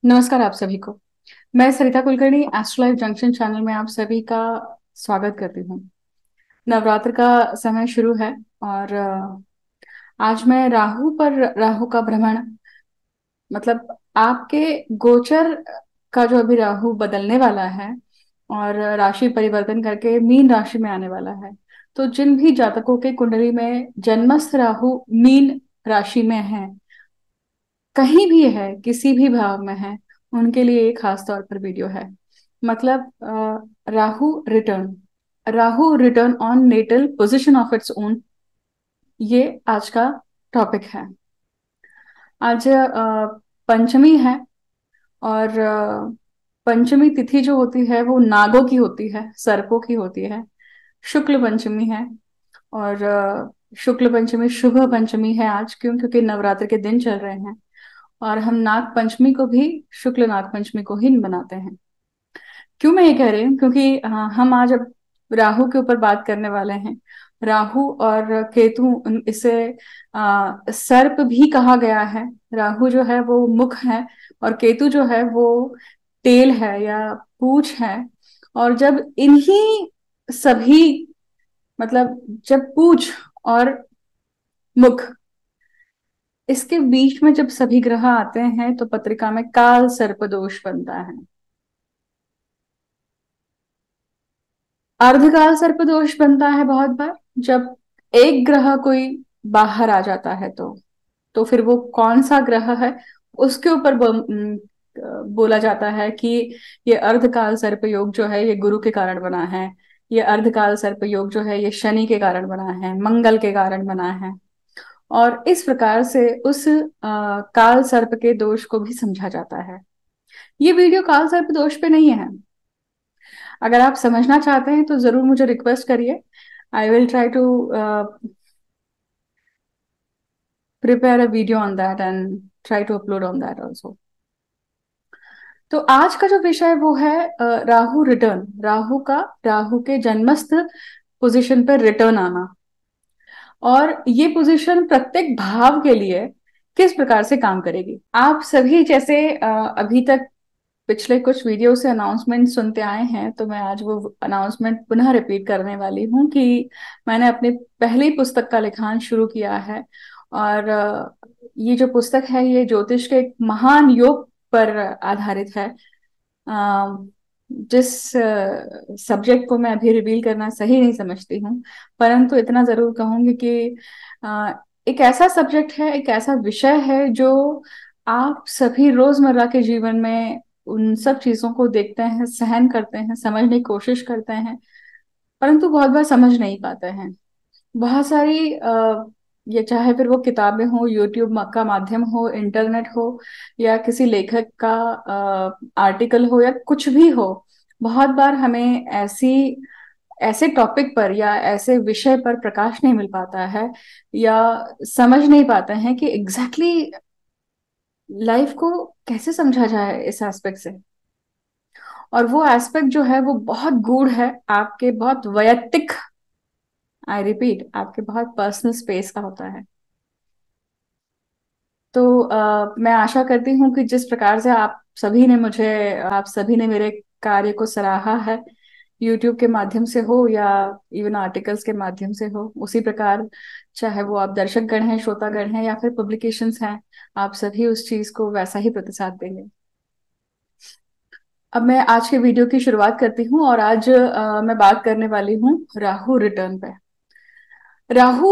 नमस्कार आप सभी को। मैं Sarita Kulkarni Astro Life Junction channel में आप सभी का स्वागत करती हूँ। नवरात्र का समय शुरू है और आज मैं राहु का भ्रमण मतलब आपके गोचर का जो अभी राहु बदलने वाला है और राशि परिवर्तन करके मीन राशि में आने वाला है। तो जिन भी जातकों के कुंडली में जन्मस्थ राहु मीन राशि में है, कहीं भी है, किसी भी भाव में है, उनके लिए एक खास तौर पर वीडियो है। मतलब Rahu return on natal position of its own, ये आज का टॉपिक है। आज पंचमी है और पंचमी तिथि जो होती है वो नागों की होती है, सर्पों की होती है। शुक्ल पंचमी है और शुक्ल पंचमी शुभ पंचमी है आज। क्योंकि नवरात्र के दिन चल रहे हैं और हम नाग पंचमी को भी शुक्ल नाग पंचमी को ही बनाते हैं। क्यों मैं ये कह रही हूँ? क्योंकि हम आज अब राहु के ऊपर बात करने वाले हैं। राहु और केतु, इसे सर्प भी कहा गया है। राहु जो है वो मुख है और केतु जो है वो टेल है या पूंछ है। और जब इन्हीं सभी मतलब जब पूंछ और मुख, इसके बीच में जब सभी ग्रह आते हैं तो पत्रिका में काल सर्प दोष बनता है। अर्धकाल सर्प दोष बनता है बहुत बार जब एक ग्रह कोई बाहर आ जाता है। तो फिर वो कौन सा ग्रह है उसके ऊपर बोला जाता है कि ये अर्धकाल सर्प योग जो है ये गुरु के कारण बना है। ये अर्धकाल सर्प योग जो है ये शनि के कारण बना है, मंगल के कारण बना है। और इस प्रकार से उस काल सर्प के दोष को भी समझा जाता है। ये वीडियो काल सर्प दोष पे नहीं है। अगर आप समझना चाहते हैं तो जरूर मुझे रिक्वेस्ट करिए। I will try to prepare a video on that and try to upload on that also. तो आज का जो विषय वो है राहु रिटर्न, राहु के जन्मस्थ पोजीशन पर रिटर्न आना। और ये पोजीशन प्रत्येक भाव के लिए किस प्रकार से काम करेगी। आप सभी जैसे अभी तक पिछले कुछ वीडियो से अनाउंसमेंट सुनते आए हैं, तो मैं आज वो अनाउंसमेंट पुनः रिपीट करने वाली हूँ कि मैंने अपनी पहली पुस्तक का लिखान शुरू किया है। और ये जो पुस्तक है ये ज्योतिष के एक महान योग पर आधारित है। जिस सब्जेक्ट को मैं अभी रिवील करना सही नहीं समझती हूँ, परंतु इतना जरूर कहूंगी कि अ, एक ऐसा सब्जेक्ट है, एक ऐसा विषय है जो आप सभी रोजमर्रा के जीवन में उन सब चीजों को देखते हैं, सहन करते हैं, समझने की कोशिश करते हैं, परंतु बहुत बार समझ नहीं पाते हैं। बहुत सारी ये चाहे फिर वो किताबें हो, यूट्यूब का माध्यम हो, इंटरनेट हो, या किसी लेखक का आर्टिकल हो, या कुछ भी हो, बहुत बार हमें ऐसे टॉपिक पर या ऐसे विषय पर प्रकाश नहीं मिल पाता है, या समझ नहीं पाते हैं कि एग्जैक्टली लाइफ को कैसे समझा जाए इस एस्पेक्ट से। और वो एस्पेक्ट जो है वो बहुत गूढ़ है, आपके बहुत वैयक्तिक, आई रिपीट, आपके बहुत पर्सनल स्पेस का होता है। तो मैं आशा करती हूँ कि जिस प्रकार से आप सभी ने मेरे कार्य को सराहा है, यूट्यूब के माध्यम से हो या इवन आर्टिकल्स के माध्यम से हो, उसी प्रकार चाहे वो आप दर्शकगण हैं, श्रोतागण हैं या फिर पब्लिकेशंस हैं, आप सभी उस चीज को वैसा ही प्रतिसाद देंगे। अब मैं आज के वीडियो की शुरुआत करती हूँ और आज मैं बात करने वाली हूँ राहु रिटर्न पे। राहु,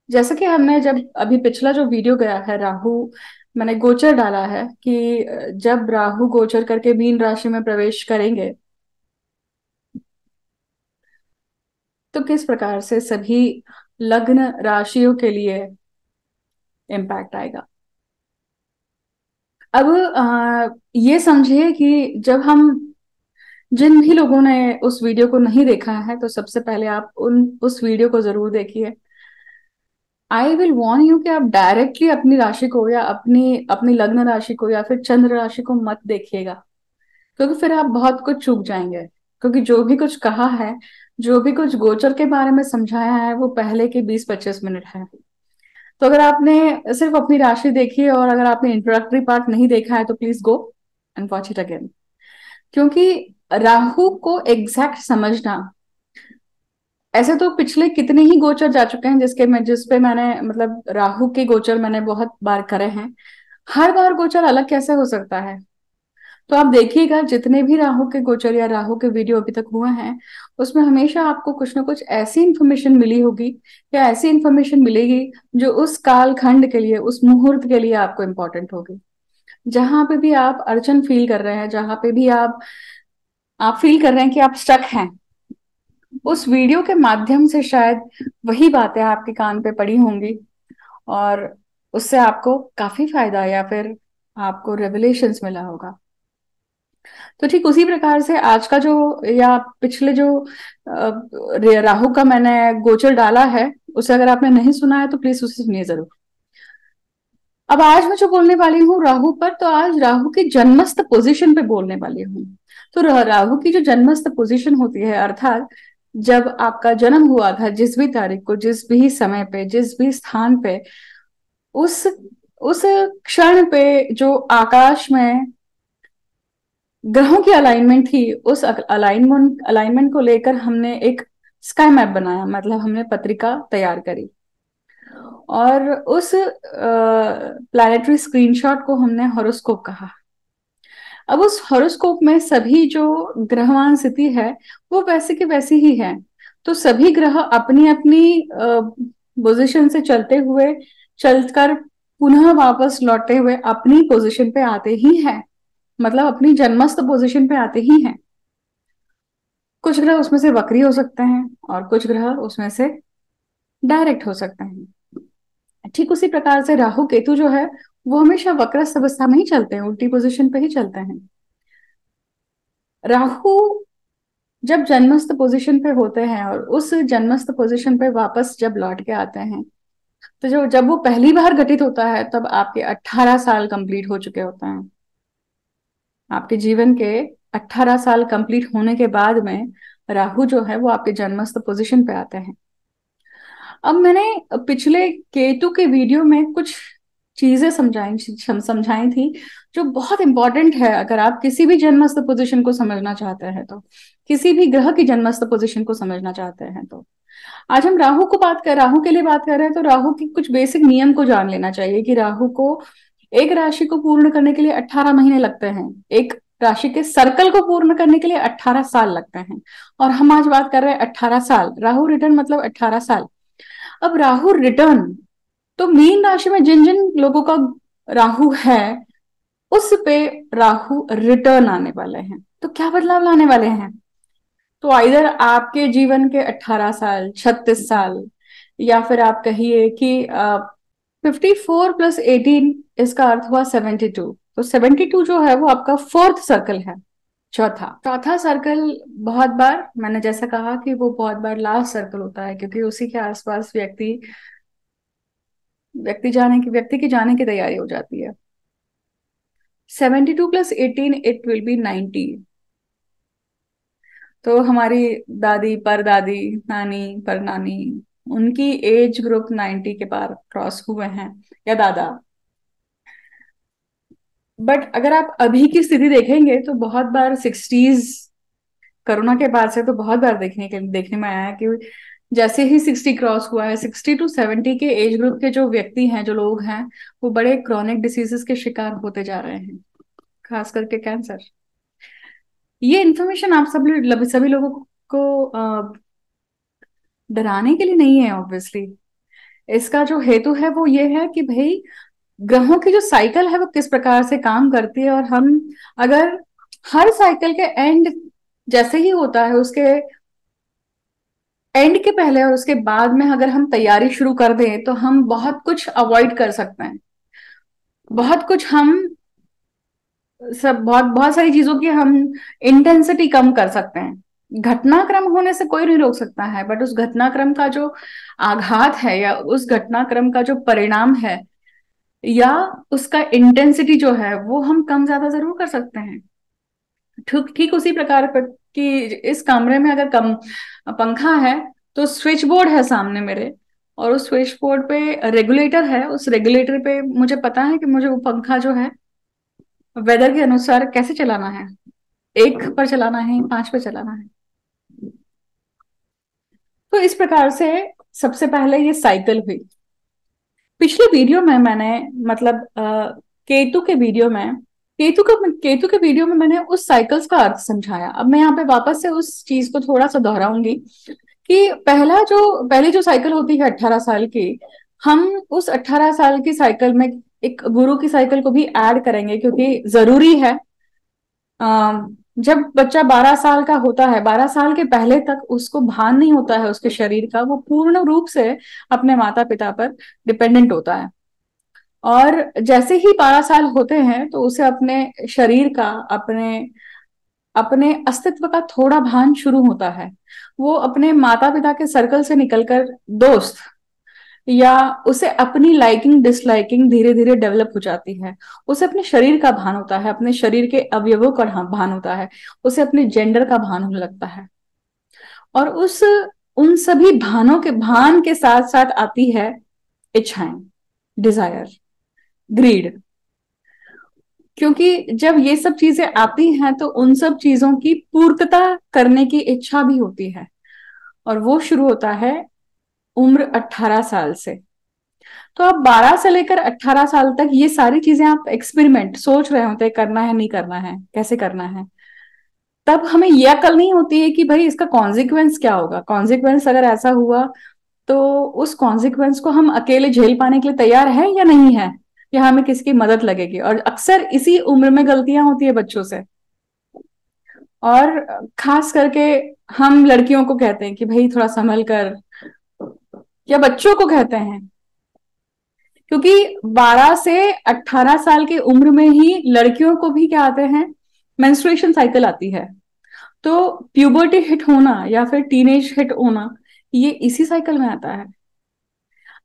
जैसा कि हमने जब अभी पिछला जो वीडियो गया है, राहु मैंने गोचर डाला है कि जब राहु गोचर करके मीन राशि में प्रवेश करेंगे तो किस प्रकार से सभी लग्न राशियों के लिए इम्पैक्ट आएगा। अब ये समझिए कि जब हम, जिन भी लोगों ने उस वीडियो को नहीं देखा है, तो सबसे पहले आप उस वीडियो को जरूर देखिए। आई विल वॉर्न यू कि आप डायरेक्टली अपनी राशि को या अपनी अपनी लग्न राशि को या फिर चंद्र राशि को मत देखिएगा, क्योंकि फिर आप बहुत कुछ चूक जाएंगे। क्योंकि जो भी कुछ कहा है, जो भी कुछ गोचर के बारे में समझाया है, वो पहले के 20-25 मिनट है। तो अगर आपने सिर्फ अपनी राशि देखी है और अगर आपने इंट्रोडक्टरी पार्ट नहीं देखा है तो please go and watch it again. क्योंकि राहु को एग्जैक्ट समझना, ऐसे तो पिछले कितने ही गोचर जा चुके हैं जिसपे मैंने मतलब राहु के गोचर मैंने बहुत बार करे हैं। हर बार गोचर अलग कैसे हो सकता है? तो आप देखिएगा जितने भी राहु के गोचर या राहु के वीडियो अभी तक हुए हैं, उसमें हमेशा आपको कुछ ना कुछ ऐसी इंफॉर्मेशन मिली होगी या ऐसी इंफॉर्मेशन मिलेगी जो उस काल खंड के लिए, उस मुहूर्त के लिए आपको इम्पोर्टेंट होगी। जहां पे भी आप अड़चन फील कर रहे हैं, जहां पे भी आप फील कर रहे हैं कि आप स्टक हैं, उस वीडियो के माध्यम से शायद वही बातें आपके कान पे पड़ी होंगी और उससे आपको काफी फायदा या फिर आपको रेवलेशंस मिला होगा। तो ठीक उसी प्रकार से आज का जो या पिछले जो राहु का मैंने गोचर डाला है, उसे अगर आपने नहीं सुना है तो प्लीज उसे सुनिए जरूर। अब आज मैं जो बोलने वाली हूँ राहु पर, तो आज राहु की जन्मस्थ पोजीशन पे बोलने वाली हूँ। तो राहु की जो जन्मस्थ पोजीशन होती है, अर्थात जब आपका जन्म हुआ था, जिस भी तारीख को, जिस भी समय पे, जिस भी स्थान पे, उस उस क्षण पे जो आकाश में ग्रहों की अलाइनमेंट थी, उस अलाइनमेंट अलाइनमेंट को लेकर हमने एक स्काई मैप बनाया, मतलब हमने पत्रिका तैयार करी और उस प्लैनेटरी स्क्रीनशॉट को हमने हॉरोस्कोप कहा। अब उस हॉरोस्कोप में सभी जो ग्रहवान स्थिति है वो वैसे की वैसी ही है। तो सभी ग्रह अपनी अपनी पोजिशन से चलते हुए, चलकर पुनः वापस लौटते हुए अपनी पोजिशन पे आते ही हैं, मतलब अपनी जन्मस्थ पोजिशन पे आते ही हैं। कुछ ग्रह उसमें से वक्री हो सकते हैं और कुछ ग्रह उसमें से डायरेक्ट हो सकते हैं। ठीक उसी प्रकार से राहु केतु जो है वो हमेशा वक्रस्थ अवस्था में ही चलते हैं, उल्टी पोजीशन पे ही चलते हैं। राहु जब जन्मस्थ पोजीशन पे होते हैं और उस जन्मस्थ पोजीशन पे वापस जब लौट के आते हैं, तो जो जब वो पहली बार घटित होता है तब आपके 18 साल कंप्लीट हो चुके होते हैं। आपके जीवन के 18 साल कंप्लीट होने के बाद में राहु जो है वो आपके जन्मस्थ पोजीशन पे आते हैं। अब मैंने पिछले केतु के वीडियो में कुछ चीजें समझाई थी जो बहुत इंपॉर्टेंट है अगर आप किसी भी जन्मस्थ पोजीशन को समझना चाहते हैं, तो किसी भी ग्रह की जन्मस्थ पोजीशन को समझना चाहते हैं। तो आज हम राहु के लिए बात कर रहे हैं। तो राहु की कुछ बेसिक नियम को जान लेना चाहिए कि राहु को एक राशि को पूर्ण करने के लिए 18 महीने लगते हैं, एक राशि के सर्कल को पूर्ण करने के लिए 18 साल लगते हैं। और हम आज बात कर रहे हैं 18 साल, राहु रिटर्न मतलब 18 साल। अब राहु रिटर्न, तो मीन राशि में जिन जिन लोगों का राहु है उस पे राहु रिटर्न आने वाले हैं। तो क्या बदलाव लाने वाले हैं? तो आइदर आपके जीवन के 18 साल, 36 साल, या फिर आप कहिए कि 54 + 18, इसका अर्थ हुआ 72। तो 72 जो है वो आपका फोर्थ सर्कल है, चौथा चौथा सर्कल। बहुत बार मैंने जैसा कहा कि वो बहुत बार लास्ट सर्कल होता है, क्योंकि उसी के आसपास व्यक्ति की जाने की तैयारी हो जाती है। 72 + 18 इट विल बी 90। तो हमारी दादी, परदादी, नानी, परनानी, उनकी एज ग्रुप 90 के पार क्रॉस हुए हैं, या दादा। बट अगर आप अभी की स्थिति देखेंगे तो बहुत बार 60s, कोरोना के बाद से तो बहुत बार देखने में आया है कि जैसे ही 60 क्रॉस हुआ है, 60 to 70 के एज ग्रुप के जो व्यक्ति हैं, जो लोग हैं, वो बड़े क्रॉनिक डिसीजेस के शिकार होते जा रहे हैं, खास करके कैंसर। ये इन्फॉर्मेशन आप सभी लोगों को डराने के लिए नहीं है ऑब्वियसली। इसका जो हेतु है वो ये है कि भाई ग्रहों की जो साइकिल है वो किस प्रकार से काम करती है, और हम अगर हर साइकिल के एंड जैसे ही होता है, उसके एंड के पहले और उसके बाद में अगर हम तैयारी शुरू कर दें तो हम बहुत कुछ अवॉइड कर सकते हैं। बहुत कुछ हम सब बहुत बहुत सारी चीजों की हम इंटेंसिटी कम कर सकते हैं। घटनाक्रम होने से कोई नहीं रोक सकता है, बट उस घटनाक्रम का जो आघात है या उस घटनाक्रम का जो परिणाम है या उसका इंटेंसिटी जो है वो हम कम ज्यादा जरूर कर सकते हैं। ठीक ठीक उसी प्रकार पर कि इस कमरे में अगर कम पंखा है तो स्विच बोर्ड है सामने मेरे, और उस स्विच बोर्ड पे रेगुलेटर है, उस रेगुलेटर पे मुझे पता है कि मुझे वो पंखा जो है वेदर के अनुसार कैसे चलाना है, 1 पर चलाना है, 5 पे चलाना है। तो इस प्रकार से सबसे पहले ये साइकिल हुई। पिछले वीडियो में मैंने मतलब केतु के वीडियो में केतु के वीडियो में मैंने उस साइकिल्स का अर्थ समझाया। अब मैं यहाँ पे वापस से उस चीज को थोड़ा सा दोहराऊंगी कि पहली जो साइकिल होती है 18 साल की, हम उस 18 साल की साइकिल में एक गुरु की साइकिल को भी ऐड करेंगे, क्योंकि जरूरी है। जब बच्चा 12 साल का होता है, 12 साल के पहले तक उसको भान नहीं होता है उसके शरीर का, वो पूर्ण रूप से अपने माता पिता पर डिपेंडेंट होता है। और जैसे ही 12 साल होते हैं तो उसे अपने शरीर का, अपने अपने अस्तित्व का थोड़ा भान शुरू होता है। वो अपने माता पिता के सर्कल से निकलकर दोस्त, या उसे अपनी लाइकिंग डिसलाइकिंग धीरे धीरे डेवलप हो जाती है। उसे अपने शरीर का भान होता है, अपने शरीर के अवयवों का भान होता है, उसे अपने जेंडर का भान होने लगता है। और उन सभी भान के साथ साथ आती है इच्छाएं, डिजायर, ग्रीड। क्योंकि जब ये सब चीजें आती हैं तो उन सब चीजों की पूर्तता करने की इच्छा भी होती है, और वो शुरू होता है उम्र 18 साल से। तो आप 12 से लेकर 18 साल तक ये सारी चीजें आप एक्सपेरिमेंट सोच रहे होते हैं, करना है नहीं करना है, कैसे करना है। तब हमें यह अकल नहीं होती है कि भाई इसका कॉन्सिक्वेंस क्या होगा। कॉन्सिक्वेंस अगर ऐसा हुआ तो उस कॉन्सिक्वेंस को हम अकेले झेल पाने के लिए तैयार है या नहीं है, या हमें किसकी मदद लगेगी। और अक्सर इसी उम्र में गलतियां होती है बच्चों से। और खास करके हम लड़कियों को कहते हैं कि भाई थोड़ा संभल कर, या बच्चों को कहते हैं, क्योंकि 12 से 18 साल की उम्र में ही लड़कियों को भी क्या आते हैं, मेंस्ट्रुएशन साइकिल आती है। तो प्यूबर्टी हिट होना या फिर टीनेज हिट होना, ये इसी साइकिल में आता है।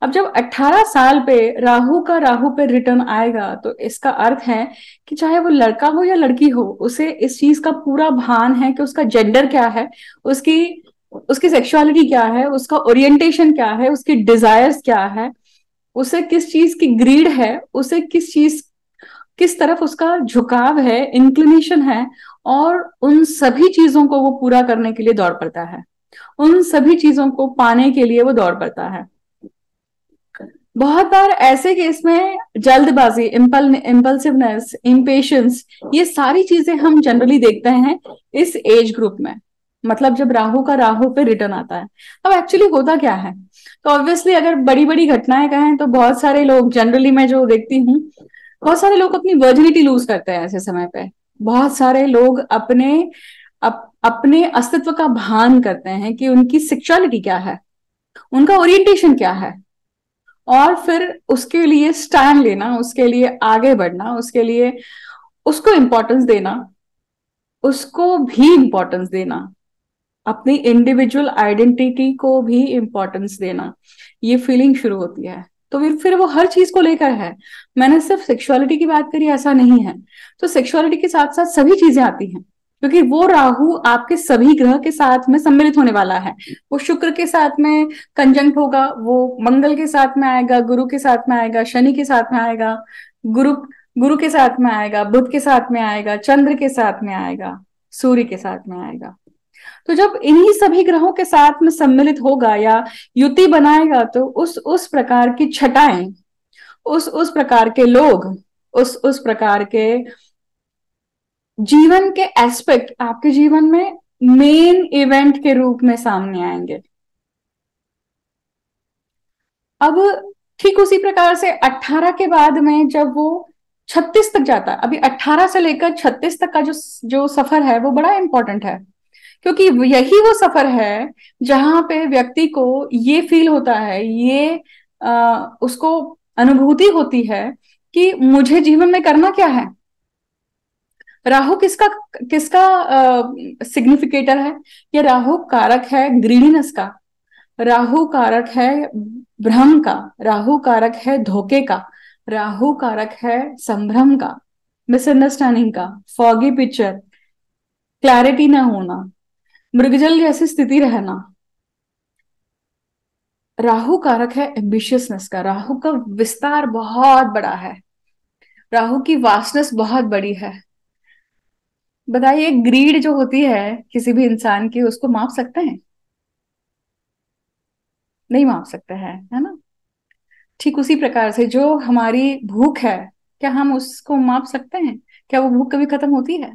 अब जब 18 साल पे राहु पे रिटर्न आएगा तो इसका अर्थ है कि चाहे वो लड़का हो या लड़की हो, उसे इस चीज का पूरा भान है कि उसका जेंडर क्या है, उसकी उसकी सेक्सुअलिटी क्या है, उसका ओरिएंटेशन क्या है, उसकी डिजायर्स क्या है, उसे किस चीज की ग्रीड है, उसे किस तरफ उसका झुकाव है, इंक्लिनेशन है। और उन सभी चीजों को वो पूरा करने के लिए दौड़ पड़ता है, उन सभी चीजों को पाने के लिए वो दौड़ पड़ता है। बहुत बार ऐसे केस में जल्दबाजी, इम्पल्सिवनेस, इम्पेशंस, ये सारी चीजें हम जनरली देखते हैं इस एज ग्रुप में। मतलब जब राहु पे रिटर्न आता है। अब एक्चुअली होता क्या है, तो ऑब्वियसली अगर बड़ी बड़ी घटनाएं कहें तो बहुत सारे लोग, जनरली मैं जो देखती हूँ, बहुत सारे लोग अपनी वर्जिनिटी लूज करते हैं ऐसे समय पे। बहुत सारे लोग अपने अस्तित्व का भान करते हैं कि उनकी सेक्सुअलिटी क्या है, उनका ओरिएंटेशन क्या है। और फिर उसके लिए स्टैंड लेना, उसके लिए आगे बढ़ना, उसके लिए उसको इंपॉर्टेंस देना, उसको भी इंपॉर्टेंस देना, अपनी इंडिविजुअल आइडेंटिटी को भी इंपॉर्टेंस देना, ये फीलिंग शुरू होती है। तो फिर वो हर चीज को लेकर है। मैंने सिर्फ सेक्सुअलिटी की बात करी, ऐसा नहीं है। तो सेक्सुअलिटी के साथ साथ सभी चीजें आती हैं, क्योंकि वो राहु आपके सभी ग्रह के साथ में सम्मिलित होने वाला है। वो शुक्र के साथ में कंजंक्ट होगा, वो मंगल के साथ में आएगा, गुरु के साथ में आएगा, शनि के साथ में आएगा, गुरु गुरु के साथ में आएगा, बुध के साथ में आएगा, चंद्र के साथ में आएगा, सूर्य के साथ में आएगा। तो जब इन्हीं सभी ग्रहों के साथ में सम्मिलित होगा या युति बनाएगा तो उस प्रकार की छटाएं, उस प्रकार के लोग, उस प्रकार के जीवन के एस्पेक्ट आपके जीवन में मेन इवेंट के रूप में सामने आएंगे। अब ठीक उसी प्रकार से 18 के बाद में जब वो 36 तक जाता है, अभी 18 से लेकर 36 तक का जो सफर है वो बड़ा इंपॉर्टेंट है। क्योंकि यही वो सफर है जहां पे व्यक्ति को ये फील होता है, ये उसको अनुभूति होती है कि मुझे जीवन में करना क्या है। राहु किसका किसका सिग्निफिकेटर है? ये राहु कारक है ग्रीडीनेस का, राहु कारक है भ्रम का, राहु कारक है धोखे का, राहु कारक है संभ्रम का, मिसअंडरस्टैंडिंग का, फॉगी पिक्चर, क्लैरिटी ना होना, मृगजल जैसी स्थिति रहना। राहु कारक है एम्बिशियसनेस का। राहु का विस्तार बहुत बड़ा है, राहु की वास्टनेस बहुत बड़ी है। बताइए, ग्रीड जो होती है किसी भी इंसान की, उसको माप सकते हैं? नहीं माप सकते हैं, है ना? ठीक उसी प्रकार से जो हमारी भूख है, क्या हम उसको माप सकते हैं? क्या वो भूख कभी खत्म होती है?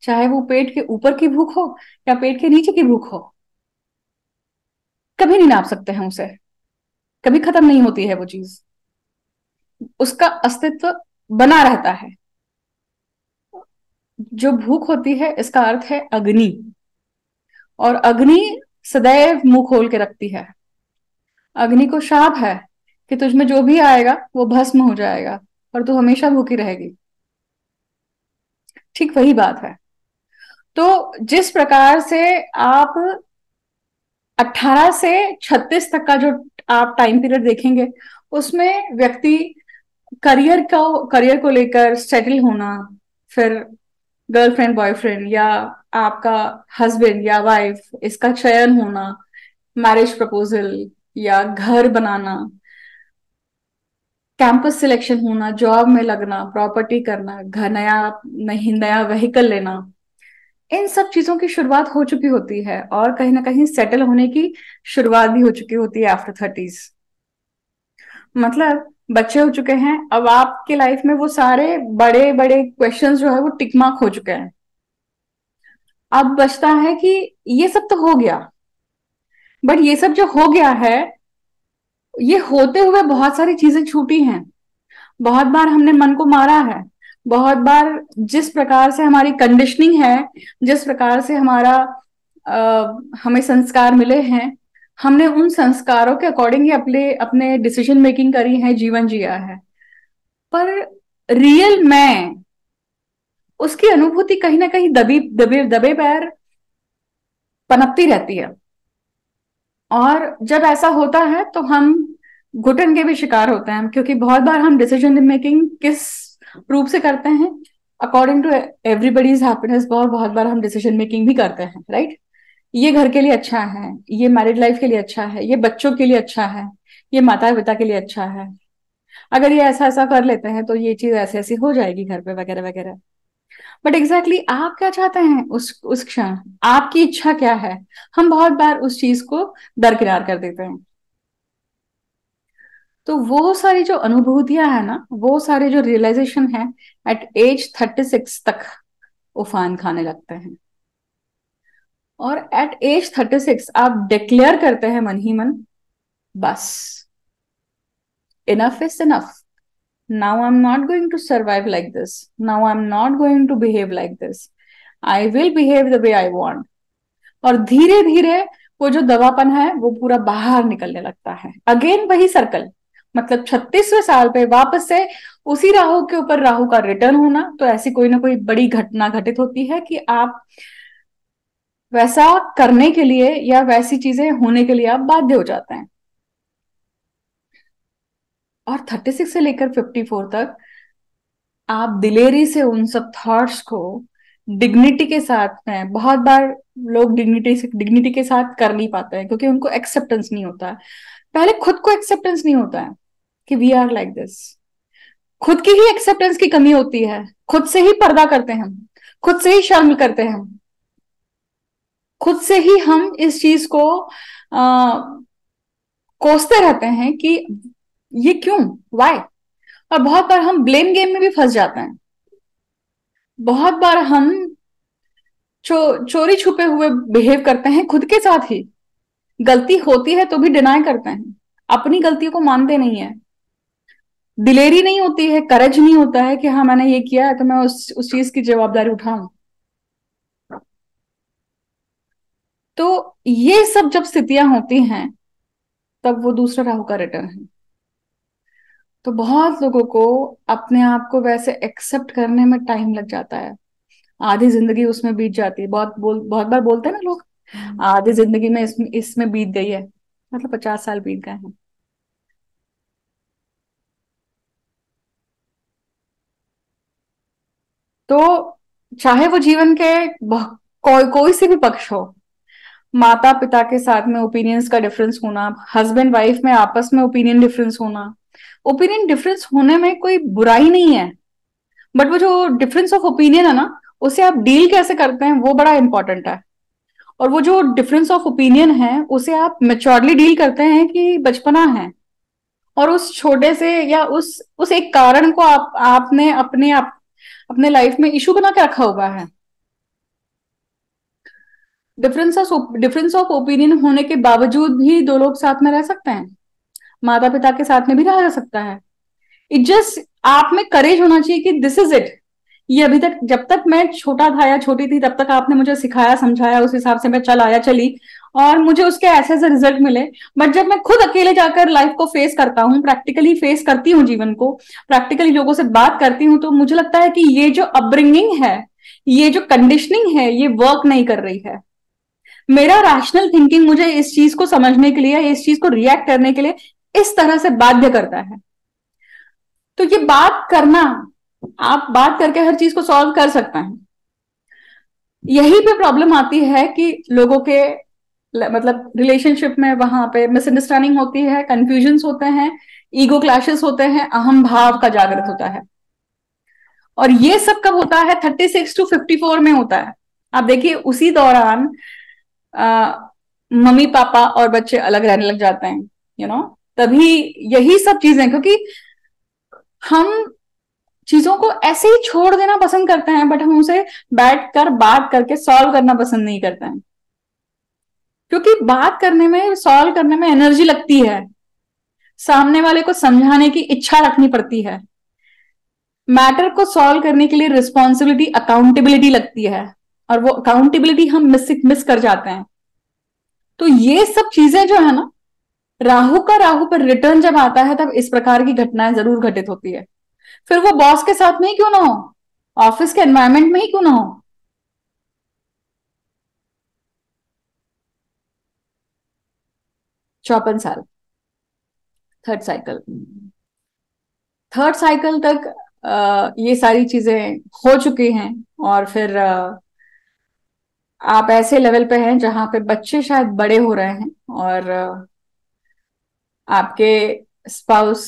चाहे वो पेट के ऊपर की भूख हो या पेट के नीचे की भूख हो, कभी नहीं नाप सकते हैं उसे। कभी खत्म नहीं होती है वो चीज, उसका अस्तित्व बना रहता है। जो भूख होती है, इसका अर्थ है अग्नि, और अग्नि सदैव मुंह खोल के रखती है। अग्नि को शाप है कि तुझमें जो भी आएगा वो भस्म हो जाएगा, और तू हमेशा भूखी रहेगी। ठीक वही बात है। तो जिस प्रकार से आप 18 से 36 तक का जो आप टाइम पीरियड देखेंगे, उसमें व्यक्ति करियर को लेकर सेटल होना, फिर गर्लफ्रेंड बॉयफ्रेंड या आपका हस्बैंड या वाइफ, इसका चयन होना, मैरिज प्रपोजल या घर बनाना, कैंपस सिलेक्शन होना, जॉब में लगना, प्रॉपर्टी करना, घर नया, नहीं नया व्हीकल लेना, इन सब चीजों की शुरुआत हो चुकी होती है, और कहीं ना कहीं सेटल होने की शुरुआत भी हो चुकी होती है आफ्टर 30s। मतलब बच्चे हो चुके हैं, अब आपके लाइफ में वो सारे बड़े बड़े क्वेश्चंस जो है वो टिक मार्क हो चुके हैं। अब बचता है कि ये सब तो हो गया, बट ये सब जो हो गया है, ये होते हुए बहुत सारी चीजें छूटी हैं। बहुत बार हमने मन को मारा है। बहुत बार जिस प्रकार से हमारी कंडीशनिंग है, जिस प्रकार से हमें संस्कार मिले हैं, हमने उन संस्कारों के अकॉर्डिंग ही अपने अपने डिसीजन मेकिंग करी है, जीवन जिया है। पर रियल मैं, उसकी अनुभूति कहीं ना कहीं दबी दबे दबे पैर पनपती रहती है। और जब ऐसा होता है तो हम घुटन के भी शिकार होते हैं, क्योंकि बहुत बार हम डिसीजन मेकिंग किस रूप से करते हैं, अकॉर्डिंग टू एवरीबडीज हैप्पीनेस। बहुत बहुत बार हम डिसीजन मेकिंग भी करते हैं, राइट? ये घर के लिए अच्छा है, ये मैरिड लाइफ के लिए अच्छा है, ये बच्चों के लिए अच्छा है, ये माता पिता के लिए अच्छा है। अगर ये ऐसा ऐसा कर लेते हैं तो ये चीज ऐसी ऐसी हो जाएगी घर पे, वगैरह वगैरह। बट एग्जैक्टली आप क्या चाहते हैं उस क्षण? आपकी इच्छा क्या है? हम बहुत बार उस चीज को दरकिनार कर देते हैं। तो वो सारी जो अनुभूतियां है ना, वो सारे जो रियलाइजेशन है, एट एज 36 तक उफान खाने लगते हैं। और एट एज 36 आप डिक्लेयर करते हैं मन ही मन, बस, enough is enough. Now I am not going to survive like this, now I am not going to behave like this, I will behave the way I want. और धीरे धीरे वो जो दबापन है वो पूरा बाहर निकलने लगता है। अगेन वही सर्कल, मतलब 36वें साल पे वापस से उसी राहु के ऊपर राहु का रिटर्न होना। तो ऐसी कोई ना कोई बड़ी घटना घटित होती है कि आप वैसा करने के लिए या वैसी चीजें होने के लिए आप बाध्य हो जाते हैं। और 36 से लेकर 54 तक आप दिलेरी से उन सब थॉट्स को डिग्निटी के साथ में, बहुत बार लोग डिग्निटी के साथ कर नहीं पाते हैं क्योंकि उनको एक्सेप्टेंस नहीं होता है। पहले खुद को एक्सेप्टेंस नहीं होता है कि वी आर लाइक दिस। खुद की ही एक्सेप्टेंस की कमी होती है, खुद से ही पर्दा करते हैं हम, खुद से ही शर्म करते हैं हम, खुद से ही हम इस चीज को कोसते रहते हैं कि ये क्यों, वाई। और बहुत बार हम ब्लेम गेम में भी फंस जाते हैं। बहुत बार हम चोरी छुपे हुए बिहेव करते हैं खुद के साथ ही। गलती होती है तो भी डिनाई करते हैं, अपनी गलतियों को मानते नहीं है। दिलेरी नहीं होती है, करेज नहीं होता है कि हाँ मैंने ये किया है तो मैं उस चीज की जवाबदारी उठाऊं। तो ये सब जब स्थितियां होती हैं, तब वो दूसरा राहु का रिटर्न है। तो बहुत लोगों को अपने आप को वैसे एक्सेप्ट करने में टाइम लग जाता है। आधी जिंदगी उसमें बीत जाती है। बहुत बार बोलते हैं ना लोग, आधी जिंदगी में इसमें इसमें बीत गई है, मतलब 50 साल बीत गए हैं। तो चाहे वो जीवन के कोई से भी पक्ष हो, माता पिता के साथ में ओपिनियंस का डिफरेंस होना, हस्बैंड वाइफ में आपस में ओपिनियन डिफरेंस होना। ओपिनियन डिफरेंस होने में कोई बुराई नहीं है, बट वो जो डिफरेंस ऑफ ओपिनियन है ना, उसे आप डील कैसे करते हैं वो बड़ा इंपॉर्टेंट है। और वो जो डिफरेंस ऑफ ओपिनियन है उसे आप मेच्योरली डील करते हैं कि बचपना है, और उस छोटे से या उस एक कारण को आपने अपने लाइफ में इशू बना के रखा हुआ है। डिफरेंस ऑफ ओपिनियन होने के बावजूद भी दो लोग साथ में रह सकते हैं, माता पिता के साथ में भी रहा जा सकता है। इट जस्ट आप में करेज होना चाहिए कि दिस इज इट। ये अभी तक, जब तक मैं छोटा था या छोटी थी, तब तक आपने मुझे सिखाया समझाया, उस हिसाब से मैं चली, और मुझे उसके ऐसे ऐसे रिजल्ट मिले। बट जब मैं खुद अकेले जाकर लाइफ को फेस करता हूँ, प्रैक्टिकली फेस करती हूँ जीवन को, प्रैक्टिकली लोगों से बात करती हूँ, तो मुझे लगता है कि ये जो अपब्रिंगिंग है, ये जो कंडीशनिंग है, ये वर्क नहीं कर रही है। मेरा रैशनल थिंकिंग मुझे इस चीज को समझने के लिए, इस चीज को रिएक्ट करने के लिए इस तरह से बाध्य करता है। तो ये बात करना, आप बात करके हर चीज को सॉल्व कर सकते हैं। यही पे प्रॉब्लम आती है कि लोगों के मतलब रिलेशनशिप में वहां पे मिसअंडरस्टैंडिंग होती है, कंफ्यूजन्स होते हैं, ईगो क्लैशेस होते हैं, अहम भाव का जागृत होता है। और ये सब कब होता है? 36 to 54 में होता है। आप देखिए उसी दौरान मम्मी पापा और बच्चे अलग रहने लग जाते हैं, तभी यही सब चीजें, क्योंकि हम चीजों को ऐसे ही छोड़ देना पसंद करते हैं, बट हम उसे बैठकर बात करके सॉल्व करना पसंद नहीं करते हैं, क्योंकि बात करने में, सॉल्व करने में एनर्जी लगती है, सामने वाले को समझाने की इच्छा रखनी पड़ती है, मैटर को सॉल्व करने के लिए रिस्पॉन्सिबिलिटी, अकाउंटेबिलिटी लगती है, और वो अकाउंटेबिलिटी हम मिस कर जाते हैं। तो ये सब चीजें जो है ना, राहु पर रिटर्न जब आता है, तब इस प्रकार की घटनाएं जरूर घटित होती है। फिर वो बॉस के साथ में ही क्यों ना हो, ऑफिस के एनवायरमेंट में ही क्यों ना हो। 54 साल, थर्ड साइकिल। थर्ड साइकिल तक ये सारी चीजें हो चुकी हैं, और फिर आप ऐसे लेवल पे हैं जहां पे बच्चे शायद बड़े हो रहे हैं, और आपके स्पाउस,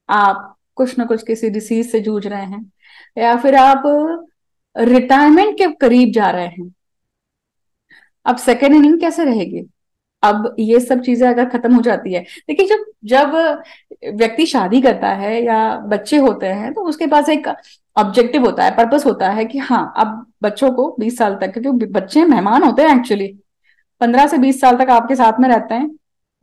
आप कुछ ना कुछ किसी डिसीज से जूझ रहे हैं, या फिर आप रिटायरमेंट के करीब जा रहे हैं। अब सेकेंड इनिंग कैसे रहेगी? अब ये सब चीजें अगर खत्म हो जाती है, देखिए जब जब व्यक्ति शादी करता है या बच्चे होते हैं, तो उसके पास एक ऑब्जेक्टिव होता है, पर्पस होता है कि हाँ, अब बच्चों को 20 साल तक, क्योंकि बच्चे मेहमान होते हैं एक्चुअली, 15 से 20 साल तक आपके साथ में रहते हैं।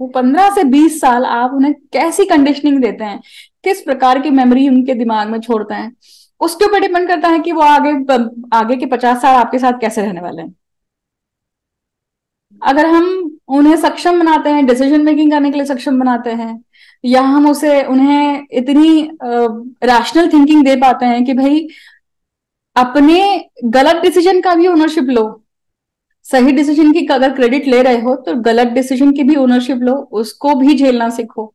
वो 15 से 20 साल आप उन्हें कैसी कंडीशनिंग देते हैं, किस प्रकार की मेमोरी उनके दिमाग में छोड़ते हैं, उसके ऊपर डिपेंड करता है कि वो आगे के 50 साल आपके साथ कैसे रहने वाले हैं। अगर हम उन्हें सक्षम बनाते हैं, डिसीजन मेकिंग करने के लिए सक्षम बनाते हैं, या हम उन्हें इतनी रैशनल थिंकिंग दे पाते हैं कि भाई अपने गलत डिसीजन का भी ओनरशिप लो, सही डिसीजन की अगर क्रेडिट ले रहे हो तो गलत डिसीजन की भी ओनरशिप लो, उसको भी झेलना सीखो।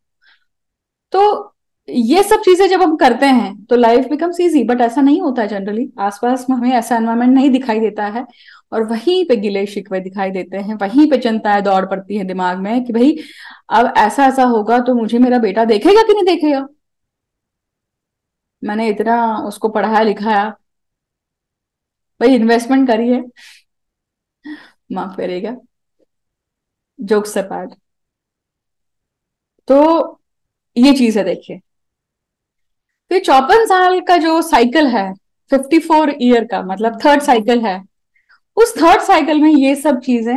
तो ये सब चीजें जब हम करते हैं तो लाइफ बिकम्स इजी, बट ऐसा नहीं होता है जनरली। आसपास में हमें ऐसा एनवायरमेंट नहीं दिखाई देता है, और वहीं पे गिले शिकवे दिखाई देते हैं, वहीं पे चिंताएं दौड़ पड़ती है दिमाग में कि भाई अब ऐसा ऐसा होगा तो मुझे मेरा बेटा देखेगा कि नहीं देखेगा, मैंने इतना उसको पढ़ाया लिखाया, भाई इन्वेस्टमेंट करिए, माफ करेगा, जोक्स अपार्ट। तो ये चीज है, देखिए। तो 54 साल का जो साइकिल है, 54 ईयर का मतलब थर्ड साइकिल है, उस थर्ड साइकिल में ये सब चीजें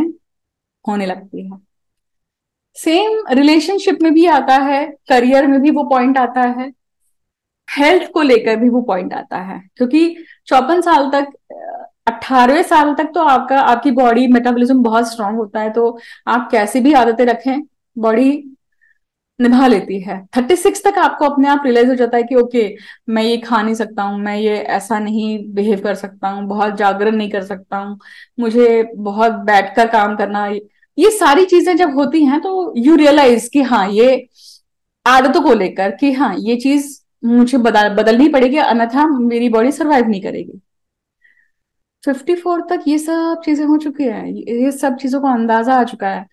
होने लगती है। सेम रिलेशनशिप में भी आता है, करियर में भी वो पॉइंट आता है, हेल्थ को लेकर भी वो पॉइंट आता है, क्योंकि 54 साल तक, 18वें साल तक तो आपकी बॉडी मेटाबॉलिज्म बहुत स्ट्रांग होता है, तो आप कैसी भी आदतें रखें, बॉडी निभा लेती है। 36 तक आपको अपने आप रियलाइज हो जाता है कि ओके, मैं ये खा नहीं सकता हूँ, मैं ये ऐसा नहीं बिहेव कर सकता हूँ, बहुत जागरण नहीं कर सकता हूँ, मुझे बहुत बैठकर काम करना, ये सारी चीजें जब होती हैं तो यू रियलाइज कि हाँ, ये आदतों को लेकर कि हाँ, ये चीज मुझे बदलनी पड़ेगी, अन्यथा मेरी बॉडी सर्वाइव नहीं करेगी। 54 तक ये सब चीजें हो चुकी है, ये सब चीजों को अंदाजा आ चुका है।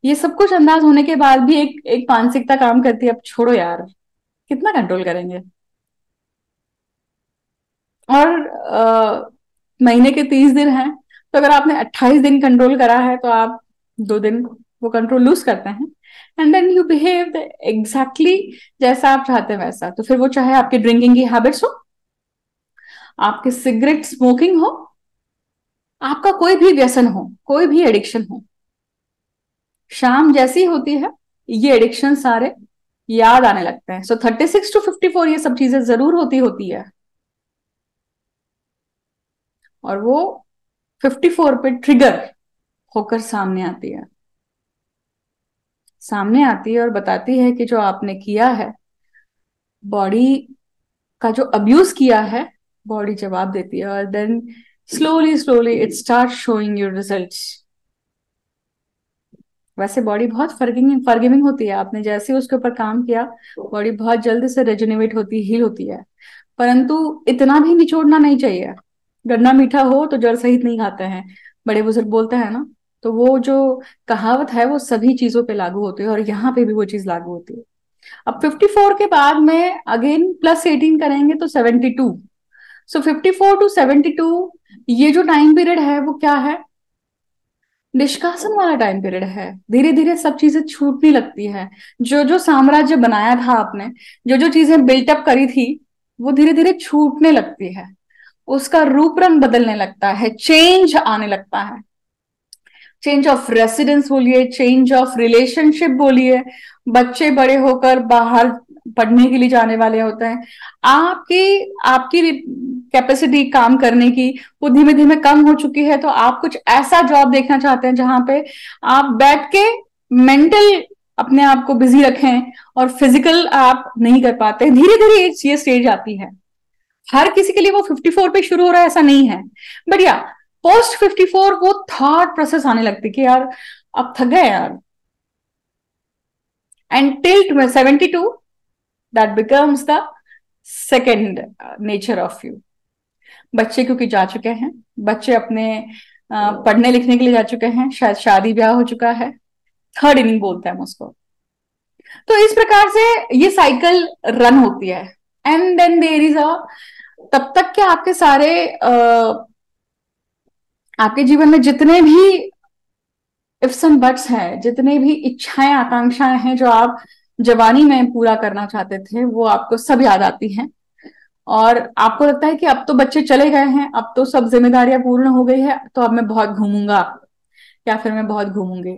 ये सब कुछ अंदाज होने के बाद भी एक एक मानसिकता काम करती है, अब छोड़ो यार, कितना कंट्रोल करेंगे। और महीने के 30 दिन हैं, तो अगर आपने 28 दिन कंट्रोल करा है तो आप 2 दिन वो कंट्रोल लूज करते हैं, and then you behave exactly जैसा आप चाहते हैं वैसा। तो फिर वो चाहे आपकी ड्रिंकिंग की हैबिट्स हो, आपके सिगरेट स्मोकिंग हो, आपका कोई भी व्यसन हो, कोई भी एडिक्शन हो, शाम जैसी होती है ये एडिक्शन सारे याद आने लगते हैं। सो 36 to 54 ये सब चीजें जरूर होती होती है, और वो 54 पे ट्रिगर होकर सामने आती है और बताती है कि जो आपने किया है, बॉडी का जो अब्यूज किया है, बॉडी जवाब देती है, और then slowly slowly it start showing your results. वैसे बॉडी बहुत फॉरगिविंग फॉरगिविंग होती है, आपने जैसे ही उसके ऊपर काम किया, बॉडी बहुत जल्दी से रेजुनेट होती, हील होती है। परंतु इतना भी निचोड़ना नहीं चाहिए। गन्ना मीठा हो तो जड़ सहित नहीं खाते हैं, बड़े बुजुर्ग बोलते हैं ना। तो वो जो कहावत है वो सभी चीजों पे लागू होती है, और यहाँ पे भी वो चीज लागू होती है। अब 54 के बाद में अगेन +18 करेंगे तो 72। सो 54 to 72 ये जो टाइम पीरियड है वो क्या है? निष्कासन वाला टाइम पीरियड है। धीरे धीरे सब चीजें छूटने लगती है। जो जो साम्राज्य बनाया था आपने, जो जो चीजें बिल्टअप करी थी, वो धीरे धीरे छूटने लगती है। उसका रूप रंग बदलने लगता है, चेंज आने लगता है। चेंज ऑफ रेसिडेंस बोलिए, चेंज ऑफ रिलेशनशिप बोलिए, बच्चे बड़े होकर बाहर पढ़ने के लिए जाने वाले होते हैं। आपकी आपकी कैपेसिटी काम करने की वो धीमे धीमे कम हो चुकी है, तो आप कुछ ऐसा जॉब देखना चाहते हैं जहां पे आप बैठ के मेंटल अपने आप को बिजी रखें, और फिजिकल आप नहीं कर पाते। धीरे धीरे ये स्टेज आती है। हर किसी के लिए वो 54 पे शुरू हो रहा है ऐसा नहीं है, बट या पोस्ट 54 वो थॉट प्रोसेस आने लगती कि यार अब थक गए यार। And till 72 that becomes the second nature of you. बच्चे क्योंकि जा चुके हैं, बच्चे अपने पढ़ने लिखने के लिए जा चुके हैं, शायद शादी ब्याह हो चुका है, थर्ड इनिंग बोलते हैं हम उसको। तो इस प्रकार से ये साइकिल रन होती है। And then there is a, तब तक के आपके सारे आपके जीवन में जितने भी इफ्स एंड बट्स हैं, जितने भी इच्छाएं आकांक्षाएं हैं जो आप जवानी में पूरा करना चाहते थे, वो आपको सब याद आती हैं। और आपको लगता है कि अब तो बच्चे चले गए हैं, अब तो सब जिम्मेदारियां पूर्ण हो गई है, तो अब मैं बहुत घूमूंगा, या फिर मैं बहुत घूमूंगी।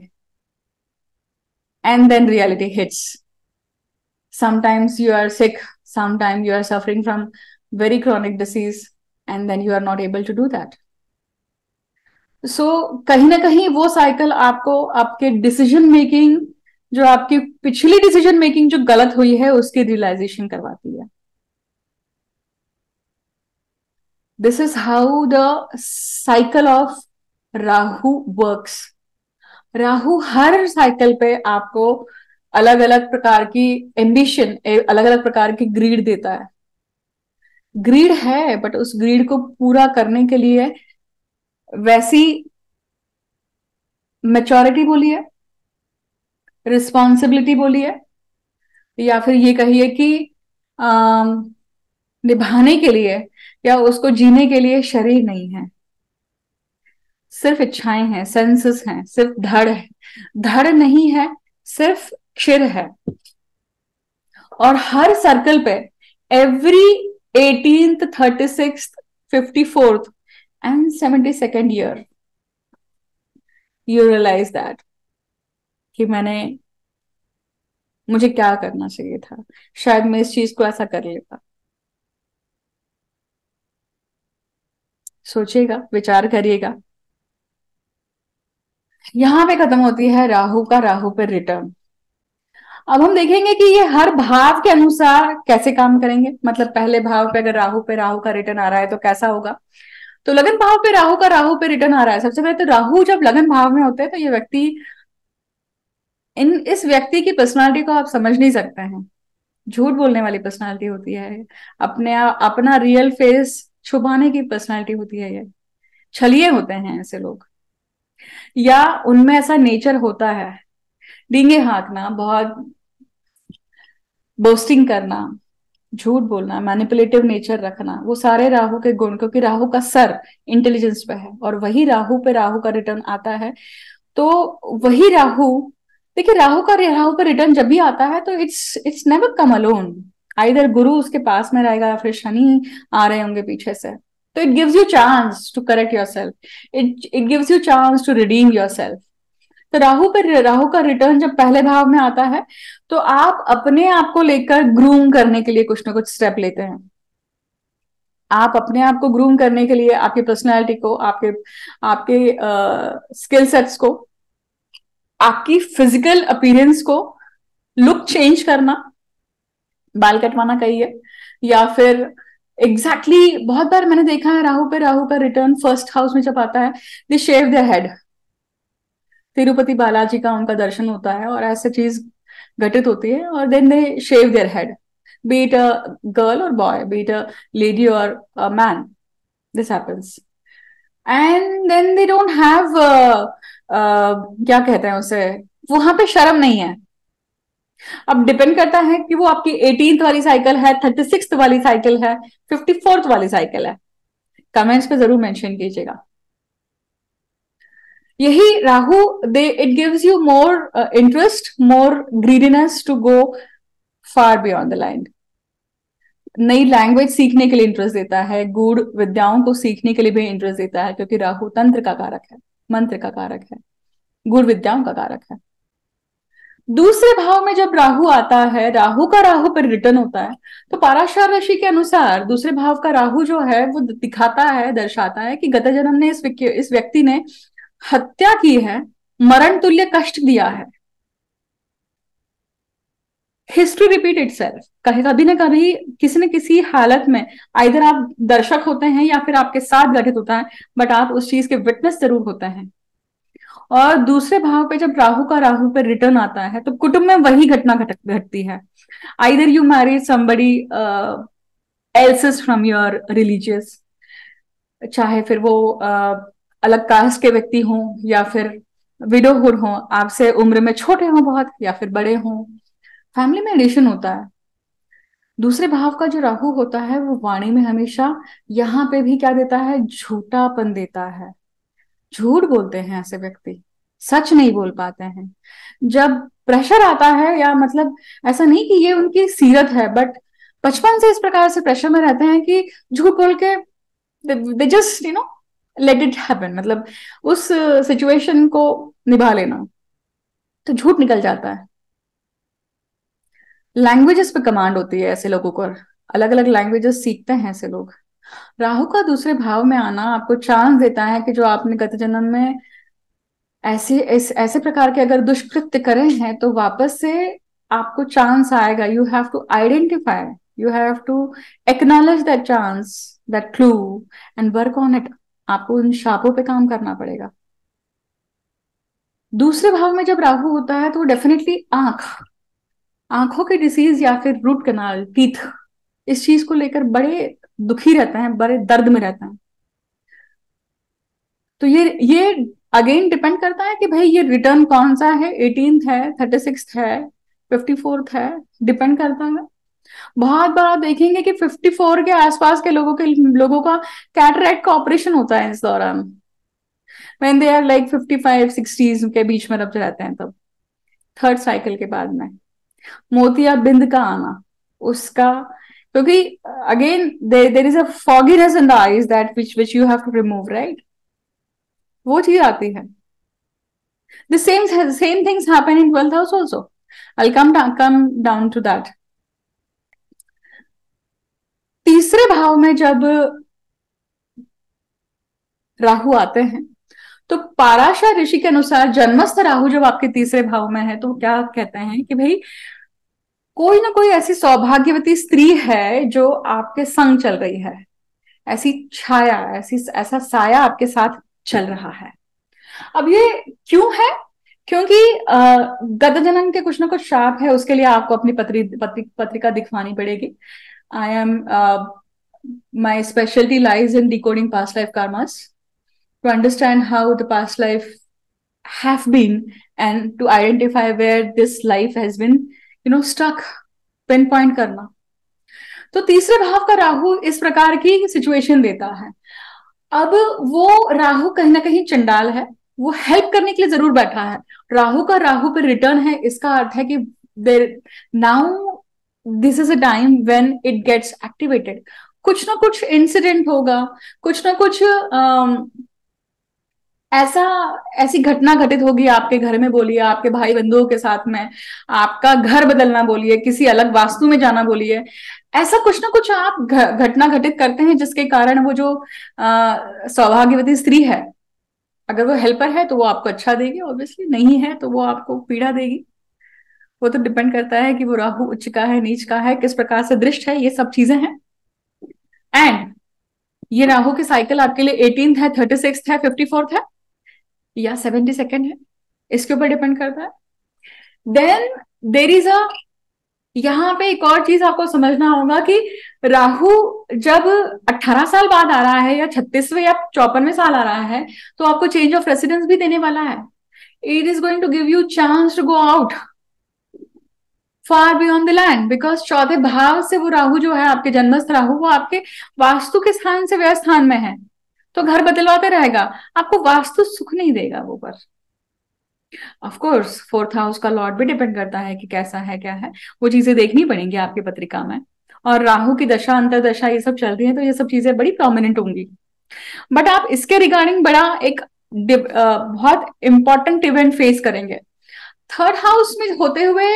And then reality hits. Sometimes you are sick, sometimes you are suffering from very chronic disease, and then you are not able to do that. कहीं ना कहीं वो साइकिल आपको आपके डिसीजन मेकिंग, जो आपकी पिछली डिसीजन मेकिंग जो गलत हुई है, उसकी रियलाइजेशन करवाती है। This is how the cycle of Rahu works. Rahu her cycle पे आपको अलग अलग प्रकार की एम्बिशन, अलग अलग प्रकार की ग्रीड देता है। ग्रीड है, बट उस ग्रीड को पूरा करने के लिए वैसी मेच्योरिटी बोलिए, रिस्पॉन्सिबिलिटी बोलिए, या फिर ये कहिए कि अम, निभाने के लिए या उसको जीने के लिए शरीर नहीं है, सिर्फ इच्छाएं हैं, सेंसेस हैं, सिर्फ धड़ है। धड़ नहीं है, सिर्फ क्षीर है। और हर सर्कल पे every 18th 36th 54th and 72nd year you realise that कि मुझे क्या करना चाहिए था, शायद मैं इस चीज को ऐसा कर लेता। सोचिएगा, विचार करिएगा। यहां पे खत्म होती है राहु का राहु पर रिटर्न। अब हम देखेंगे कि ये हर भाव के अनुसार कैसे काम करेंगे। मतलब पहले भाव पे अगर राहु का रिटर्न आ रहा है तो कैसा होगा। तो लगन भाव पे राहु पे रिटर्न आ रहा है। सबसे पहले तो राहु जब लगन भाव में होते हैं तो ये व्यक्ति, इस व्यक्ति की पर्सनालिटी को आप समझ नहीं सकते हैं। झूठ बोलने वाली पर्सनालिटी होती है, अपना रियल फेस छुपाने की पर्सनालिटी होती है ये। छलिए होते हैं ऐसे लोग, या उनमें ऐसा नेचर होता है, डींगे हाँकना, बहुत बोस्टिंग करना, झूठ बोलना, मैनिपुलेटिव नेचर रखना, वो सारे राहु के गुण, क्योंकि राहु का सर इंटेलिजेंस पे है और वही राहु पे राहु का रिटर्न आता है। तो वही राहु, देखिए राहु का रिटर्न जब भी आता है तो it's never come alone. Either गुरु उसके पास में रहेगा या फिर शनि आ रहे होंगे पीछे से। तो it gives you chance to correct your self, it gives you chance to redeem your self. तो राहु का रिटर्न जब पहले भाव में आता है तो आप अपने आप को लेकर ग्रूम करने के लिए कुछ ना कुछ स्टेप लेते हैं। आप अपने आप को ग्रूम करने के लिए आपकी पर्सनैलिटी को, आपके आपके स्किल सेट्स को, आपकी फिजिकल अपीयरेंस को, लुक चेंज करना, बाल कटवाना कहिए, या फिर बहुत बार मैंने देखा है राहु पे राहु का रिटर्न फर्स्ट हाउस में जब आता है, दे shave their head. Tirupati Balaji का उनका दर्शन होता है और ऐसी चीज घटित होती है, और then they shave their head, be it a girl or boy, be it a lady or a man, this happens. And then they don't have, क्या कहते हैं उसे, वहां पे शर्म नहीं है। अब डिपेंड करता है कि वो आपकी 18th वाली साइकिल है, 36th वाली साइकिल है, 54th वाली साइकिल है। कमेंट्स पे जरूर मेंशन कीजिएगा। यही Rahu, they it gives you more interest, more greediness to go far beyond the line. नई लैंग्वेज सीखने के लिए इंटरेस्ट देता है, गूढ़ विद्याओं को सीखने के लिए भी इंटरेस्ट देता है, क्योंकि राहु तंत्र का कारक है, मंत्र का कारक है, गूढ़ विद्याओं का कारक है। दूसरे भाव में जब राहु आता है, राहु का राहु पर रिटर्न होता है, तो पाराशर ऋषि के अनुसार दूसरे भाव का राहु जो है वो दिखाता है, दर्शाता है कि गत जन्म में इस व्यक्ति ने हत्या की है, मरण तुल्य कष्ट दिया है। हिस्ट्री रिपीट इटसेल्फ, कहीं कभी ना कभी किसी न किसी हालत में, आइदर आप दर्शक होते हैं या फिर आपके साथ घटित होता है, बट आप उस चीज के विटनेस जरूर होते हैं। और दूसरे भाव पे जब राहु पे रिटर्न आता है तो कुटुंब में वही घटना घटती है। Either you Mary somebody else's from your religious, चाहे फिर वो अलग कास्ट के व्यक्ति हों या फिर विडोहुड हों, आपसे उम्र में छोटे हों बहुत या फिर बड़े हों, फैमिली में एडिशन होता है। दूसरे भाव का जो राहु होता है वो वाणी में हमेशा, यहाँ पे भी क्या देता है, झूठापन देता है। झूठ बोलते हैं ऐसे व्यक्ति, सच नहीं बोल पाते हैं। जब प्रेशर आता है, या मतलब ऐसा नहीं कि ये उनकी सीरत है, बट बचपन से इस प्रकार से प्रेशर में रहते हैं कि झूठ बोल के they just let it happen, मतलब उस सिचुएशन को निभा लेना, तो झूठ निकल जाता है। लैंग्वेजेस पे कमांड होती है ऐसे लोगों को, अलग अलग लैंग्वेजेस सीखते हैं ऐसे लोग। राहु का दूसरे भाव में आना आपको चांस देता है कि जो आपने गत जन्म में ऐसे प्रकार के अगर दुष्कृत्य करे हैं, तो वापस से आपको चांस आएगा। You have to identify, you have to acknowledge that chance, that clue, and work on it. आपको उन शापों पे काम करना पड़ेगा। दूसरे भाव में जब राहु होता है तो डेफिनेटली आंखों की डिसीज या फिर रूट कनाल, टीथ, इस चीज को लेकर बड़े दुखी रहते हैं, बड़े दर्द में रहते हैं। तो ये अगेन डिपेंड करता है कि भाई ये रिटर्न कौन सा है, 18th है, 36th है, 54th है, डिपेंड करता है। बहुत बार आप देखेंगे कि 54 के आसपास के लोगों का कैटरेक्ट का ऑपरेशन होता है इस दौरान, when they are like 55 60s के बीच में रब रहते हैं, तब थर्ड साइकिल के बाद में मोतिया बिंद का आना उसका, क्योंकि again there is a fogginess in the eyes that which you have to remove, right, वो चीज आती है। The same things happen in 12th house also. I'll come down to that. तीसरे भाव में जब राहु आते हैं तो पाराशर ऋषि के अनुसार जन्मस्थ राहु जब आपके तीसरे भाव में है तो क्या कहते हैं कि भाई कोई ना कोई ऐसी सौभाग्यवती स्त्री है जो आपके संग चल रही है, ऐसी छाया, ऐसा साया आपके साथ चल रहा है। अब ये क्यों है? क्योंकि गत जन्म के कुछ ना कुछ शाप है, उसके लिए आपको अपनी पत्रिका दिखवानी पड़ेगी। I am my speciality lies in decoding past life karmas. to understand how the past life have been, and to identify where this life has been, stuck, pinpoint करना। तो तीसरे भाव का राहु इस प्रकार की सिचुएशन देता है। अब वो राहु कहीं ना कहीं चंडाल है, वो हेल्प करने के लिए जरूर बैठा है। राहु का राहु पर रिटर्न है, इसका अर्थ है कि there now this is a time when it gets activated. कुछ ना कुछ इंसिडेंट होगा, कुछ ना कुछ ऐसा ऐसी घटना घटित होगी आपके घर में, बोलिए आपके भाई बंधुओं के साथ में, आपका घर बदलना बोलिए, किसी अलग वास्तु में जाना बोलिए, ऐसा कुछ ना कुछ आप घटना घटित करते हैं जिसके कारण वो जो सौभाग्यवती स्त्री है, अगर वो हेल्पर है तो वो आपको अच्छा देगी, ऑब्वियसली नहीं है तो वो आपको पीड़ा देगी। वो तो डिपेंड करता है कि वो राहु उच्च का है, नीच का है, किस प्रकार से दृष्ट है, ये सब चीजें हैं। एंड ये राहु की साइकिल आपके लिए 18th है, 36th है, 54th है या 72nd है, इसके ऊपर डिपेंड करता है। देन देर इज अ, यहाँ पे एक और चीज आपको समझना होगा कि राहु जब 18 साल बाद आ रहा है या 36वें या 54वें साल आ रहा है, तो आपको चेंज ऑफ रेसिडेंस भी देने वाला है। It is going to give you chance to go out far beyond the land, because चौथे भाव से वो राहु जो है, आपके जन्मस्थ राहु, वो आपके वास्तु के स्थान से व्यय स्थान में है, तो घर बदलवाते रहेगा, आपको वास्तु सुख नहीं देगा वो। पर ऑफ कोर्स 4th हाउस का लॉर्ड भी डिपेंड करता है कि कैसा है क्या है, वो चीजें देखनी पड़ेंगी आपकी पत्रिका में। और राहु की दशा अंतरदशा ये सब चल रही है, तो ये सब चीजें बड़ी प्रोमिनेंट होंगी। बट आप इसके रिगार्डिंग बड़ा एक बहुत इंपॉर्टेंट इवेंट फेस करेंगे। 3rd हाउस में होते हुए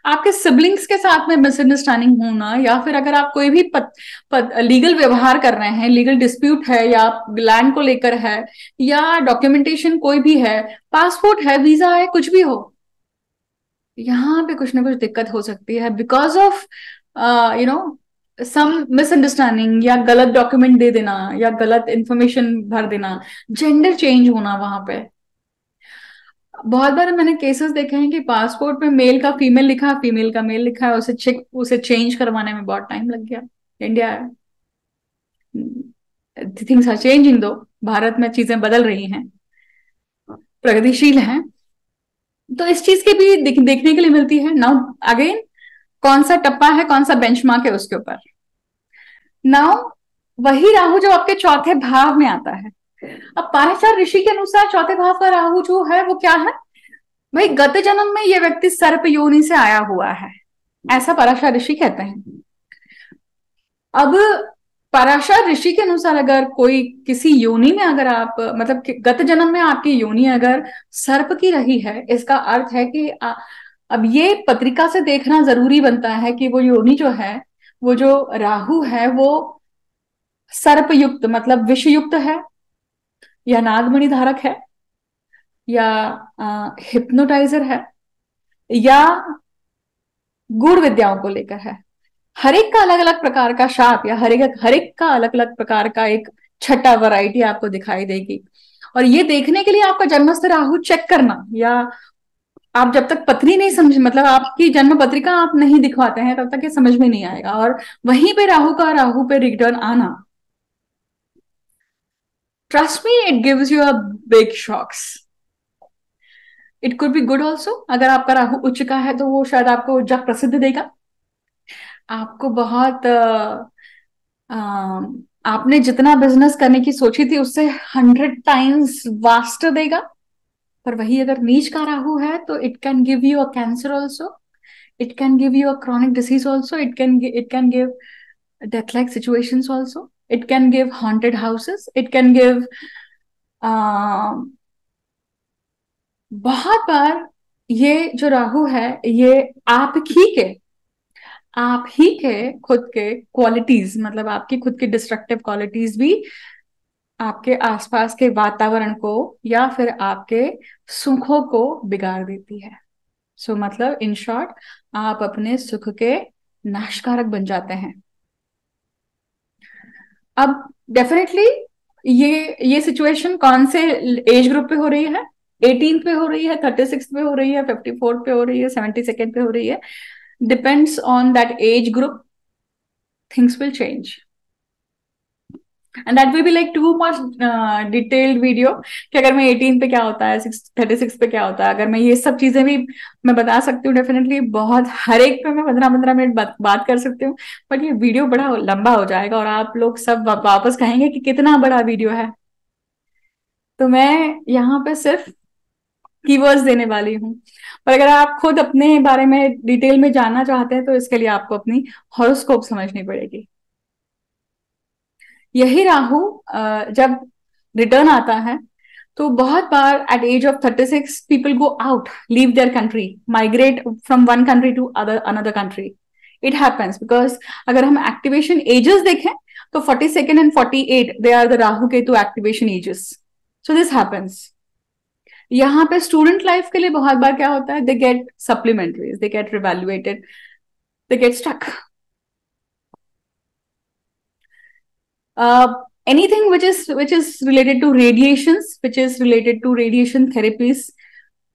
आपके सिबलिंग्स के साथ में मिसअंडरस्टैंडिंग होना, या फिर अगर आप कोई भी लीगल व्यवहार कर रहे हैं, लीगल डिस्प्यूट है, या लैंड को लेकर है, या डॉक्यूमेंटेशन कोई भी है, पासपोर्ट है, वीजा है, कुछ भी हो, यहाँ पे कुछ ना कुछ दिक्कत हो सकती है because of you know some misunderstanding, या गलत डॉक्यूमेंट दे देना, या गलत इंफॉर्मेशन भर देना, जेंडर चेंज होना वहां पे। बहुत बार मैंने केसेस देखे हैं कि पासपोर्ट में मेल का फीमेल लिखा, फीमेल का मेल लिखा है, उसे चेंज करवाने में बहुत टाइम लग गया। इंडिया, थिंग्स आर चेंजिंग दो, भारत में चीजें बदल रही हैं, प्रगतिशील हैं, तो इस चीज की भी देखने के लिए मिलती है। नाउ अगेन, कौन सा टप्पा है, कौन सा बेंचमार्क है उसके ऊपर। नाउ वही राहु जो आपके चौथे भाव में आता है, अब पाराशर ऋषि के अनुसार चौथे भाव का राहु जो है वो क्या है भाई, गत जन्म में ये व्यक्ति सर्प योनि से आया हुआ है, ऐसा पराशर ऋषि कहते हैं। अब पराशर ऋषि के अनुसार अगर कोई किसी योनि में, अगर आप मतलब गत जन्म में आपकी योनि अगर सर्प की रही है, इसका अर्थ है कि अब ये पत्रिका से देखना जरूरी बनता है कि वो योनि जो है, वो जो राहु है, वो सर्प युक्त मतलब विष युक्त है, या नागमणि धारक है, या हिप्नोटाइजर है, या गूढ़ विद्याओं को लेकर है। हर एक का अलग अलग प्रकार का शाप, या हर एक का अलग अलग प्रकार का एक छठा वैरायटी आपको दिखाई देगी। और ये देखने के लिए आपका जन्मस्थ राहु चेक करना, या आप जब तक पत्नी नहीं समझ, मतलब आपकी जन्म पत्रिका आप नहीं दिखवाते हैं, तब तक ये समझ में नहीं आएगा। और वहीं पे राहु पे रिटर्न आना, trust me, it gives you a big shocks. It could be good also, अगर आपका राहु उच्च का है तो वो शायद आपको जग प्रसिद्ध देगा, आपको बहुत आपने जितना बिजनेस करने की सोची थी उससे 100 times वास्ट देगा। पर वही अगर नीच का राहु है तो it can give you a cancer also, it can give you a chronic disease also, it can give death like situations also, it can give haunted houses, it can give बहुत बार ये जो राहु है, ये आप ही के खुद के क्वालिटीज, मतलब आपकी खुद की डिस्ट्रक्टिव क्वालिटीज भी आपके आसपास के वातावरण को या फिर आपके सुखों को बिगाड़ देती है। मतलब इन शॉर्ट, आप अपने सुख के नाशकारक बन जाते हैं। अब डेफिनेटली ये सिचुएशन कौन से एज ग्रुप पे हो रही है, 18 पे हो रही है, 36 पे हो रही है, 54 पे हो रही है, 72nd पे हो रही है, depends on that age group, things will change. And that will be like too much detailed video कि अगर मैं 18 पे क्या होता है, 36 पे क्या होता है, अगर मैं ये सब चीजें भी मैं बता सकती हूँ डेफिनेटली, बहुत हर एक पे मैं 15-15 मिनट बात कर सकती हूँ। बट ये वीडियो बड़ा लंबा हो जाएगा और आप लोग सब वापस कहेंगे कि कितना बड़ा वीडियो है। तो मैं यहाँ पे सिर्फ कीवर्ड्स देने वाली हूँ। पर अगर आप खुद अपने बारे में डिटेल में जानना चाहते हैं तो इसके लिए आपको अपनी हॉरोस्कोप समझनी पड़ेगी। यही राहु जब रिटर्न आता है तो बहुत बार at age of 36 people go out, leave their country, migrate from one country to other another country. It happens because अगर हम एक्टिवेशन एजेस देखें तो 42nd and 48 they are the Rahu Ketu activation ages. So this happens. यहाँ पे student life के लिए बहुत बार क्या होता है, they get supplementaries, they get revaluated, they get stuck. Anything which is related to radiations, which is related to radiation therapies,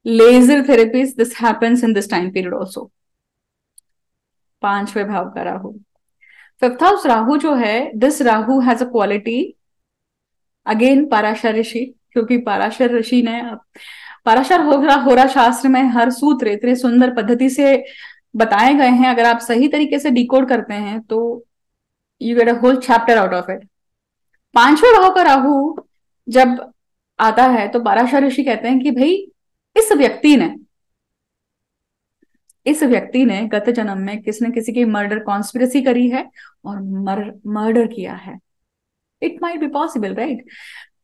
laser therapies, this happens in this time period also. पांचवें भाव का Rahu, fifth house Rahu जो है, this Rahu has a quality again Parashar Rishi, क्योंकि पाराशर ऋषि ने पाराशर होरा शास्त्र में हर सूत्र इतने सुंदर पद्धति से बताए गए हैं, अगर आप सही तरीके से डिकोड करते हैं तो you get a whole chapter out of it. पांचवें भाव का राहु जब आता है तो पाराशर ऋषि कहते हैं कि भाई इस व्यक्ति ने गत जन्म में किसी न किसी की मर्डर कॉन्स्पिरेसी करी है और मर्डर किया है। It might be possible, right?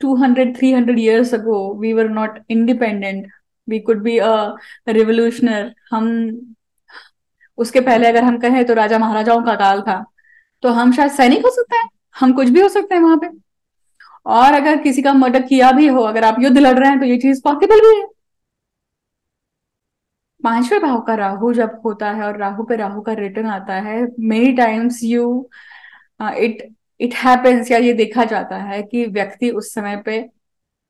200-300 years ago we were not independent, we could be a revolutionary। हम उसके पहले अगर हम कहें तो राजा महाराजाओं का काल था, तो हम शायद सैनिक हो सकते हैं, हम कुछ भी हो सकते हैं वहां पे। और अगर किसी का मर्डर किया भी हो, अगर आप युद्ध लड़ रहे हैं तो ये चीज पॉसिबल भी है। पांचवें भाव का राहु जब होता है और राहु पे राहु का रिटर्न आता है, many times it it happens, या ये देखा जाता है कि व्यक्ति उस समय पे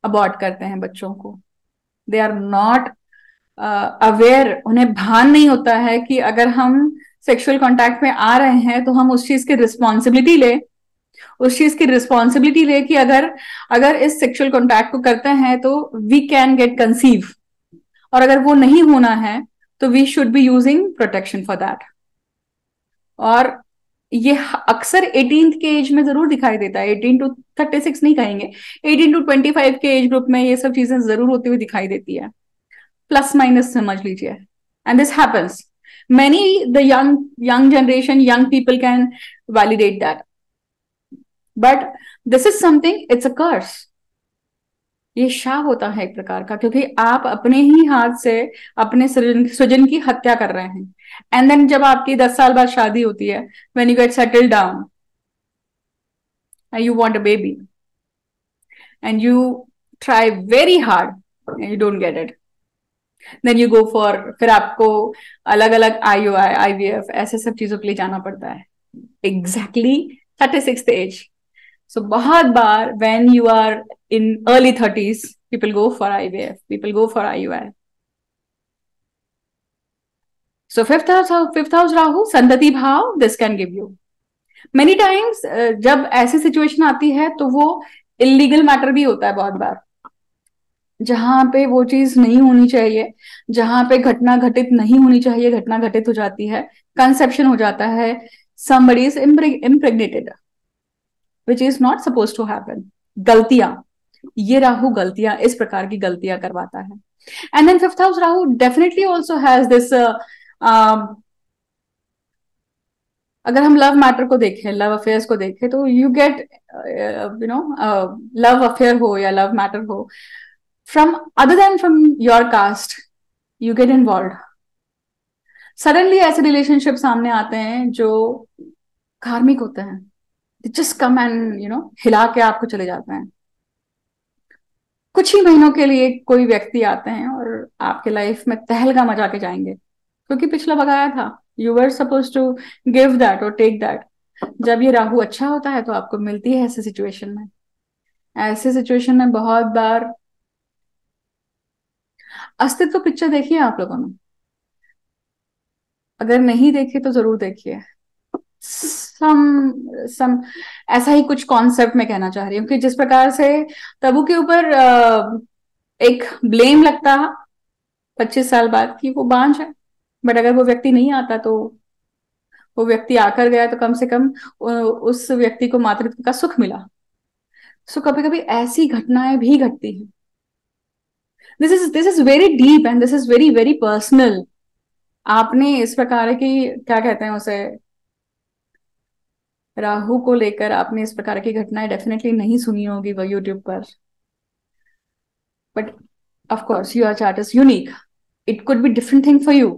अबॉर्ट करते हैं बच्चों को। दे आर नॉट अवेयर, उन्हें भान नहीं होता है कि अगर हम सेक्सुअल कांटेक्ट में आ रहे हैं तो हम उस चीज की रिस्पॉन्सिबिलिटी ले, कि अगर अगर इस सेक्सुअल कांटेक्ट को करते हैं तो वी कैन गेट कंसीव, और अगर वो नहीं होना है तो we should be using protection for that. और ये अक्सर 18th के एज में जरूर दिखाई देता है, 18 to 36 नहीं कहेंगे, 18 to 25 के एज ग्रुप में ये सब चीजें जरूर होती हुई दिखाई देती है, प्लस माइनस समझ लीजिए। And this happens many, the young generation, young people can validate that, but this is something, it's a curse। ये शाप होता है एक प्रकार का, क्योंकि आप अपने ही हाथ से अपने सृजन की हत्या कर रहे हैं। एंड देन जब आपकी 10 साल बाद शादी होती है, when you get settled down and you want a baby and you try very hard and you don't get it, then you go for, फिर आपको अलग अलग IUI IVF ऐसे सब चीजों के लिए जाना पड़ता है एग्जैक्टली 36th एज। So बहुत बार when you are in early 30s, people go for IVF, people go for IUI। So fifth house Rahu, संतति भाव, this can give you many times। जब ऐसी सिचुएशन आती है तो वो इलीगल मैटर भी होता है बहुत बार, जहां पे वो चीज नहीं होनी चाहिए, जहां पे घटना घटित नहीं होनी चाहिए, घटना घटित हो जाती है, कंसेप्शन हो जाता है, somebody is impregnated which is not supposed to happen। गलतियां, ये राहु गलतियां, इस प्रकार की गलतियां करवाता है। And then fifth house Rahu definitely also has this, अगर हम लव मैटर को देखें, लव अफेयर्स को देखें, तो you get you know love affair हो या लव मैटर हो from other than from your cast, you get involve. Suddenly ऐसे रिलेशनशिप सामने आते हैं जो कार्मिक होते हैं, जस्ट कम एंड हिला के आपको चले जाते हैं। कुछ ही महीनों के लिए कोई व्यक्ति आते हैं और आपके लाइफ में तहलका मचा के जाएंगे, क्योंकि पिछला बगाया था, you were suppose to give that और टेक दैट। जब ये राहु अच्छा होता है तो आपको मिलती है ऐसे सिचुएशन में। ऐसे सिचुएशन में बहुत बार, अस्तित्व पिक्चर देखिए आप लोगों ने, अगर नहीं देखी तो जरूर देखिए। सम ऐसा ही कुछ कॉन्सेप्ट मैं कहना चाह रही हूँ कि जिस प्रकार से तबू के ऊपर एक ब्लेम लगता है 25 साल बाद कि वो बांझ है, बट अगर वो व्यक्ति नहीं आता तो वो व्यक्ति आकर गया तो कम से कम उस व्यक्ति को मातृत्व का सुख मिला। सो कभी कभी ऐसी घटनाएं भी घटती हैं। This is very deep and this is very very personal. आपने इस प्रकार की, क्या कहते हैं उसे, राहु को लेकर आपने इस प्रकार की घटनाएं डेफिनेटली नहीं सुनी होगी वो यूट्यूब पर। But of course your chart is unique, it could be different thing for you,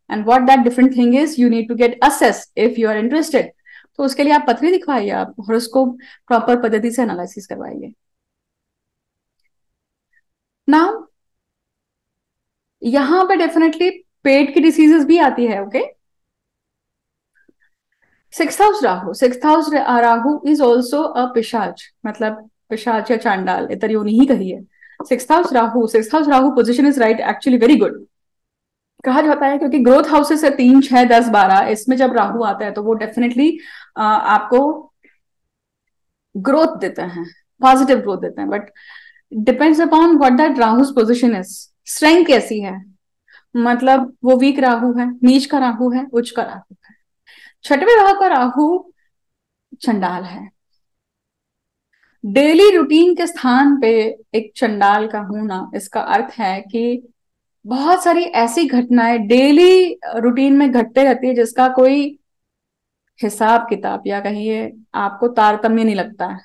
and what that different thing is you need to get assessed if you are interested। तो उसके लिए आप पथरी दिखवाइए, आप हॉरोस्कोप प्रॉपर पद्धति से analysis करवाइए। Now यहां पे डेफिनेटली पेट की डिसीजेस भी आती है। Okay, sixth house Rahu is also a पिशाच, मतलब पिशाच या चांडाल, इतर योनि ही कही है। Sixth house Rahu position is right actually very good कहा जाता है, क्योंकि ग्रोथ हाउसेस है 3, 6, 10, 12, इसमें जब राहु आता है तो वो डेफिनेटली आपको ग्रोथ देते हैं, पॉजिटिव ग्रोथ देते हैं, but depends upon what that Rahu's position is. Strength कैसी है, मतलब वो वीक राहु है, नीच का राहु है, उच्च का राहु है। छठवें भाव का राहु चंडाल है। डेली रूटीन के स्थान पे एक चंडाल का होना, इसका अर्थ है कि बहुत सारी ऐसी घटनाएं डेली रूटीन में घटते रहती है जिसका कोई हिसाब किताब या कहिए आपको तारतम्य नहीं लगता है।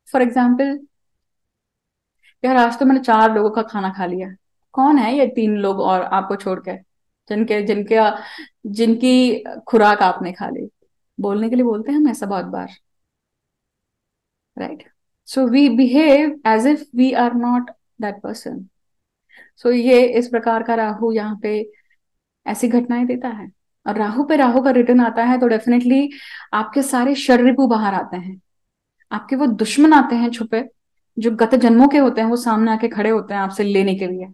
फॉर एग्जाम्पल, यार आज तो मैंने 4 लोगों का खाना खा लिया, कौन है ये 3 लोग और आपको छोड़ के जिनके जिनके जिनकी खुराक आपने खा ली? बोलने के लिए बोलते हैं हम ऐसा बहुत बार, right? So we behave as if we are not that person. So ये इस प्रकार का राहु यहाँ पे ऐसी घटनाएं देता है। और राहु पे राहु का रिटर्न आता है तो डेफिनेटली आपके सारे शर रिपु बाहर आते हैं, आपके वो दुश्मन आते हैं छुपे, जो गत जन्मों के होते हैं, वो सामने आके खड़े होते हैं आपसे लेने के लिए।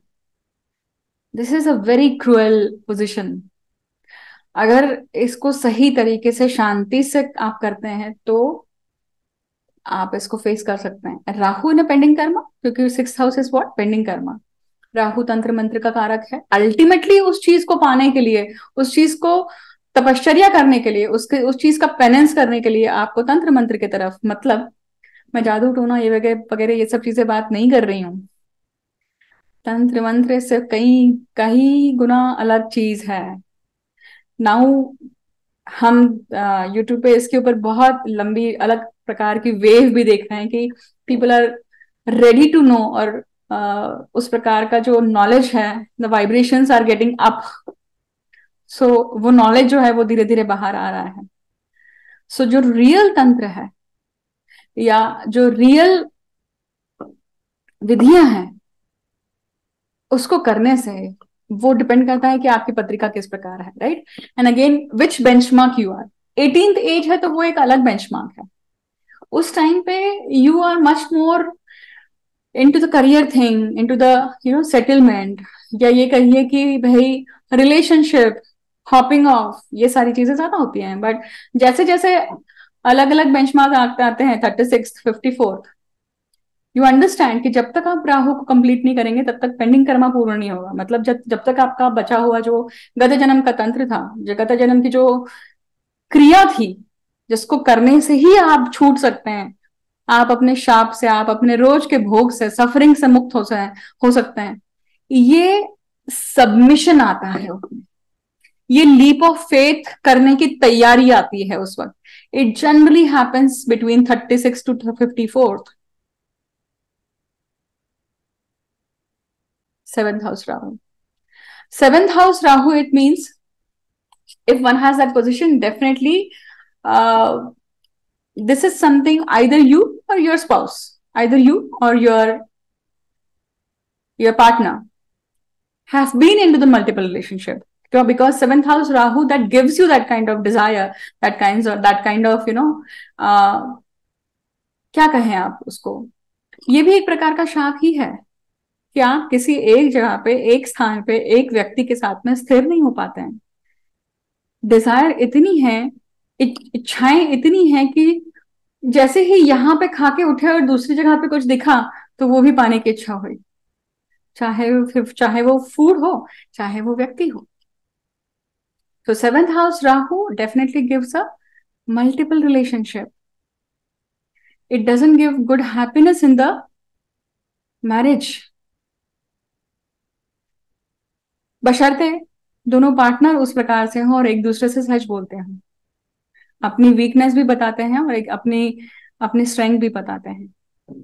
This is a very cruel position. अगर इसको सही तरीके से शांति से आप करते हैं तो आप इसको फेस कर सकते हैं। राहु इन पेंडिंग कर्मा, क्योंकि 6th house is what, pending Karma. Rahu तंत्र मंत्र का कारक है। अल्टीमेटली उस चीज को पाने के लिए, उस चीज को तपश्चर्या करने के लिए, उस चीज का पेनेंस करने के लिए आपको तंत्र मंत्र की तरफ, मतलब मैं जादू टोना ये वगैरह वगैरह ये सब चीजें बात नहीं कर रही हूँ। तंत्र मंत्र से कई कई गुना अलग चीज है। नाउ हम यूट्यूब पे इसके ऊपर बहुत लंबी अलग प्रकार की वेव भी देख रहे हैं कि people are ready to know, और उस प्रकार का जो नॉलेज है, the vibrations are getting up. So वो नॉलेज जो है वो धीरे धीरे बाहर आ रहा है। सो जो रियल तंत्र है या जो रियल विधियां हैं उसको करने से वो डिपेंड करता है कि आपकी पत्रिका किस प्रकार है, right? And again which benchmark you are. 18th age है तो वो एक अलग बेंचमार्क है। उस टाइम पे you are much more into the career thing, into the settlement, या ये कहिए कि भाई रिलेशनशिप, हॉपिंग ऑफ, ये सारी चीजें ज्यादा होती हैं। बट जैसे जैसे अलग अलग बेंचमार्क आते हैं, 36th, 54th, यू अंडरस्टैंड कि जब तक आप राहु को कंप्लीट नहीं करेंगे तब तक पेंडिंग कर्मा पूर्ण नहीं होगा। मतलब जब जब तक आपका बचा हुआ जो गत जन्म का तंत्र था, जो गत जन्म की जो क्रिया थी, जिसको करने से ही आप छूट सकते हैं, आप अपने शाप से, आप अपने रोज के भोग से, सफरिंग से मुक्त हो सकते हैं, ये सबमिशन आता है उसमें, ये लीप ऑफ फेथ करने की तैयारी आती है उस वक्त। It generally happens between 36 to 54th। 7th house Rahu. 7th house Rahu, it means if one has that position, definitely this is something either you or your spouse, either you or your partner have been into the multiple relationship, because 7th house Rahu, that gives you that kind of desire, that kind of क्या कहें आप उसको, ये भी एक प्रकार का शाप ही है कि आप किसी एक जगह पे, एक स्थान पे, एक व्यक्ति के साथ में स्थिर नहीं हो पाते हैं। डिजायर इतनी है इच्छाएं इतनी हैं कि जैसे ही यहाँ पे खा के उठे और दूसरी जगह पे कुछ दिखा तो वो भी पाने की इच्छा हुई, चाहे वो फूड हो, चाहे वो व्यक्ति हो। तो seventh house Rahu definitely gives a multiple relationship. It doesn't give good happiness in the marriage. बशर्ते दोनों पार्टनर उस प्रकार से हों और एक दूसरे से सच बोलते हैं, अपनी वीकनेस भी बताते हैं और एक अपनी अपनी स्ट्रेंथ भी बताते हैं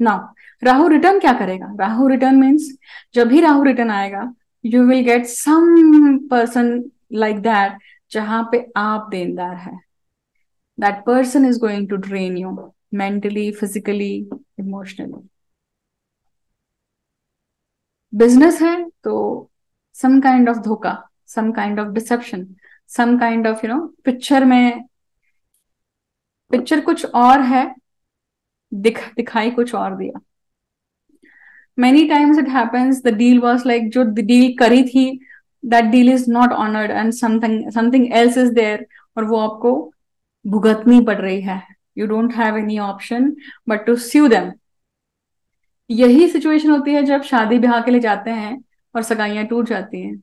ना. राहु रिटर्न क्या करेगा? राहु रिटर्न मीन्स, जब भी राहु रिटर्न आएगा, you will get some person like that, जहां पे आप देनदार है. That person is going to drain you mentally, physically, emotionally. Business है तो सम काइंड ऑफ धोखा, some kind of deception, some kind of picture कुछ और है, दिखाई कुछ और दिया. Many times it happens the deal was like, जो डील करी थी that deal is not honoured and something something else is there, और वो आपको भुगतनी पड़ रही है. You don't have any option but to sue them. यही सिचुएशन होती है जब शादी ब्याह के लिए जाते हैं और सगाइयां टूट जाती हैं,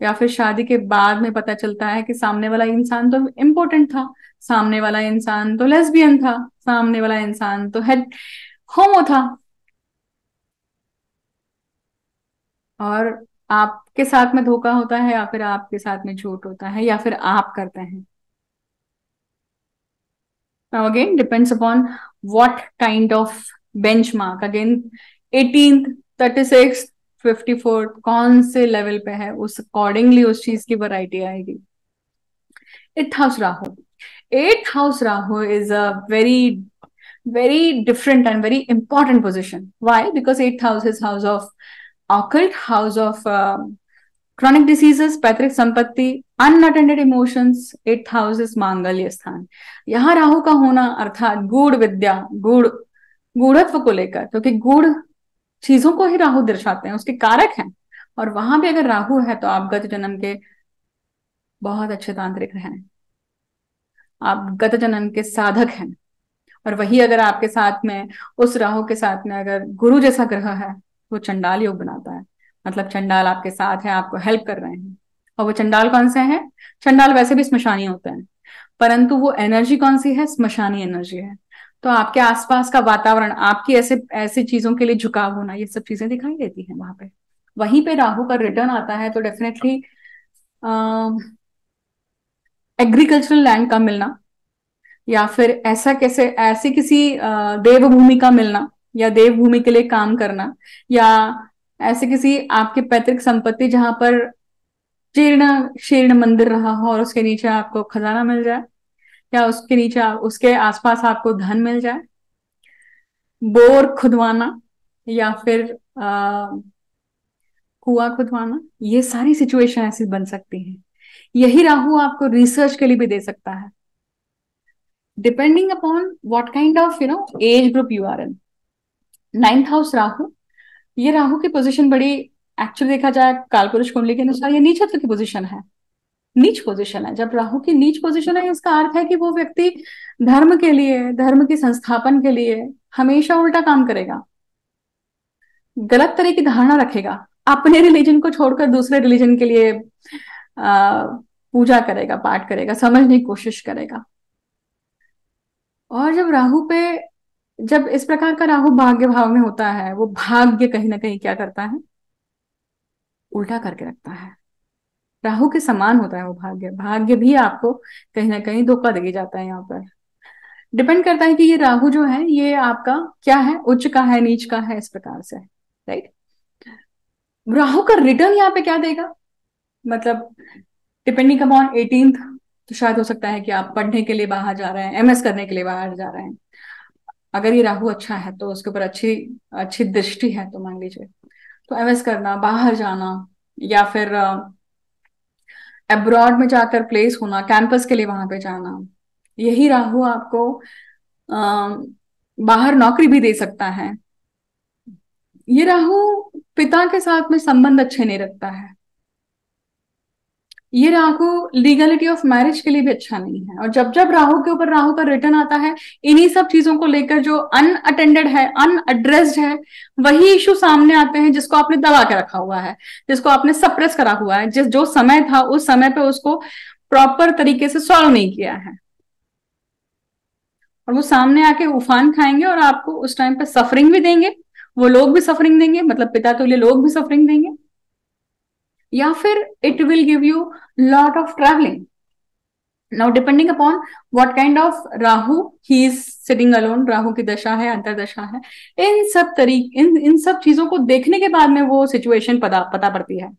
या फिर शादी के बाद में पता चलता है कि सामने वाला इंसान तो इम्पोर्टेंट था, सामने वाला इंसान तो लेस्बियन था, सामने वाला इंसान तो हेड होमो था, और आपके साथ में धोखा होता है, या फिर आपके साथ में झूठ होता है, या फिर आप करते हैं. Now again depends upon what kind of benchmark. Again 18th, 36th, 54 कौन से लेवल पे है, उस अकॉर्डिंगली उस चीज की वैरायटी आएगी. Eighth house Rahu. Eighth house Rahu is a very different and very important position. Why? Because eighth house is house of occult, house of chronic diseases, पैतृक संपत्ति, unattended emotions. Eighth house is मांगल्य स्थान. यहाँ राहु का होना अर्थात गूढ़ विद्या, गूढ़त्व को लेकर, क्योंकि गूढ़ चीजों को ही राहु दर्शाते हैं, उसके कारक हैं. और वहां पे अगर राहु है तो आप गत जन्म के बहुत अच्छे तांत्रिक हैं, आप गत जन्म के साधक हैं. और वही अगर आपके साथ में, उस राहु के साथ में अगर गुरु जैसा ग्रह है, वो चंडाल योग बनाता है. मतलब चंडाल आपके साथ है, आपको हेल्प कर रहे हैं. और वो चंडाल कौन से हैं? चंडाल वैसे भी स्मशानी होते हैं, परंतु वो एनर्जी कौन सी है? स्मशानी एनर्जी है. तो आपके आसपास का वातावरण, आपकी ऐसे ऐसी चीजों के लिए झुकाव होना, ये सब चीजें दिखाई देती हैं वहां पे. वहीं पे राहु का रिटर्न आता है तो डेफिनेटली एग्रीकल्चरल लैंड का मिलना, या फिर ऐसा कैसे ऐसी किसी देवभूमि का मिलना, या देवभूमि के लिए काम करना, या ऐसे किसी आपके पैतृक संपत्ति जहां पर जीर्ण शीर्ण मंदिर रहा हो और उसके नीचे आपको खजाना मिल जाए, या उसके नीचे उसके आसपास आपको धन मिल जाए. बोर खुदवाना, या फिर कुआं खुदवाना, ये सारी सिचुएशन ऐसी बन सकती हैं. यही राहु आपको रिसर्च के लिए भी दे सकता है, depending upon what kind of age group you are in. Ninth house Rahu, ये राहु की पोजीशन बड़ी, एक्चुअली देखा जाए कालपुरुष कुंडली के अनुसार ये नीचत्व की पोजीशन है, नीच पोजीशन है. जब राहु की नीच पोजीशन है, इसका अर्थ है कि वो व्यक्ति धर्म के लिए, धर्म के संस्थापन के लिए हमेशा उल्टा काम करेगा, गलत तरह की धारणा रखेगा, अपने रिलीजन को छोड़कर दूसरे रिलीजन के लिए पूजा करेगा, पाठ करेगा, समझने की कोशिश करेगा. और जब इस प्रकार का राहु भाग्य भाव में होता है, वो भाग्य कहीं ना कहीं क्या करता है? उल्टा करके रखता है. राहु के समान होता है वो भाग्य. भाग्य भी आपको कहीं ना कहीं धोखा दे जाता है. यहाँ पर डिपेंड करता है कि ये राहु जो है ये आपका क्या है, उच्च का है, नीच का है, इस प्रकार से. राइट. राहु का रिटर्न यहाँ पे क्या देगा? मतलब डिपेंडिंग अपॉन 18th, तो शायद हो सकता है कि आप पढ़ने के लिए बाहर जा रहे हैं, एमएस करने के लिए बाहर जा रहे हैं. अगर ये राहु अच्छा है तो उसके ऊपर अच्छी अच्छी दृष्टि है, तो मान लीजिए, तो एमएस करना, बाहर जाना, या फिर अब्रॉड में जाकर प्लेस होना, कैंपस के लिए वहां पे जाना, यही राहु आपको बाहर नौकरी भी दे सकता है. ये राहु पिता के साथ में संबंध अच्छे नहीं रखता है. ये राहु लीगलिटी ऑफ मैरिज के लिए भी अच्छा नहीं है। और जब जब राहु के ऊपर राहु का रिटर्न आता है, इन्हीं सब चीजों को लेकर जो अनअटेंडेड है, अनएड्रेस्ड है, वही इशू सामने आते हैं जिसको आपने दबा के रखा हुआ है, जिसको आपने सप्रेस करा हुआ है, जिस जो समय था उस समय पे उसको प्रॉपर तरीके से सॉल्व नहीं किया है, और वो सामने आके उफान खाएंगे और आपको उस टाइम पे सफरिंग भी देंगे। वो लोग भी सफरिंग देंगे, मतलब पिता तुल्य लोग भी सफरिंग देंगे। या फिर it will give you lot of travelling. Now depending upon what kind of Rahu he is sitting alone, Rahu की दशा है, अंतरदशा है, इन सब चीजों को देखने के बाद में वो सिचुएशन पता पड़ती है।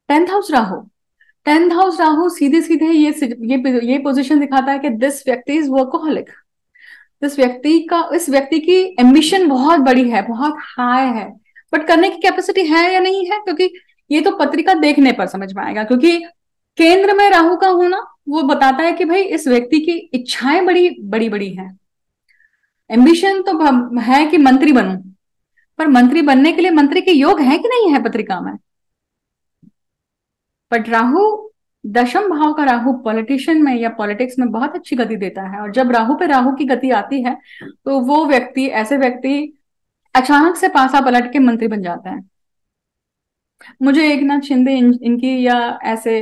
10th house Rahu, 10th house Rahu सीधे सीधे ये पोजीशन दिखाता है कि दिस व्यक्ति इज वर्कोहलिक। इस व्यक्ति की एम्बिशन बहुत बड़ी है, बहुत हाई है, बट करने की कैपेसिटी है या नहीं है, क्योंकि ये तो पत्रिका देखने पर समझ में आएगा। क्योंकि केंद्र में राहु का होना वो बताता है कि भाई इस व्यक्ति की इच्छाएं बड़ी बड़ी बड़ी हैं। एम्बिशन तो है कि मंत्री बनूं, पर मंत्री बनने के लिए मंत्री के योग है कि नहीं है पत्रिका में। बट राहु, दशम भाव का राहु पॉलिटिशियन में या पॉलिटिक्स में बहुत अच्छी गति देता है। और जब राहु पे राहु की गति आती है तो वो व्यक्ति, ऐसे व्यक्ति अचानक से पासा पलट के मंत्री बन जाता है। मुझे एक नाथ शिंदे इनकी या ऐसे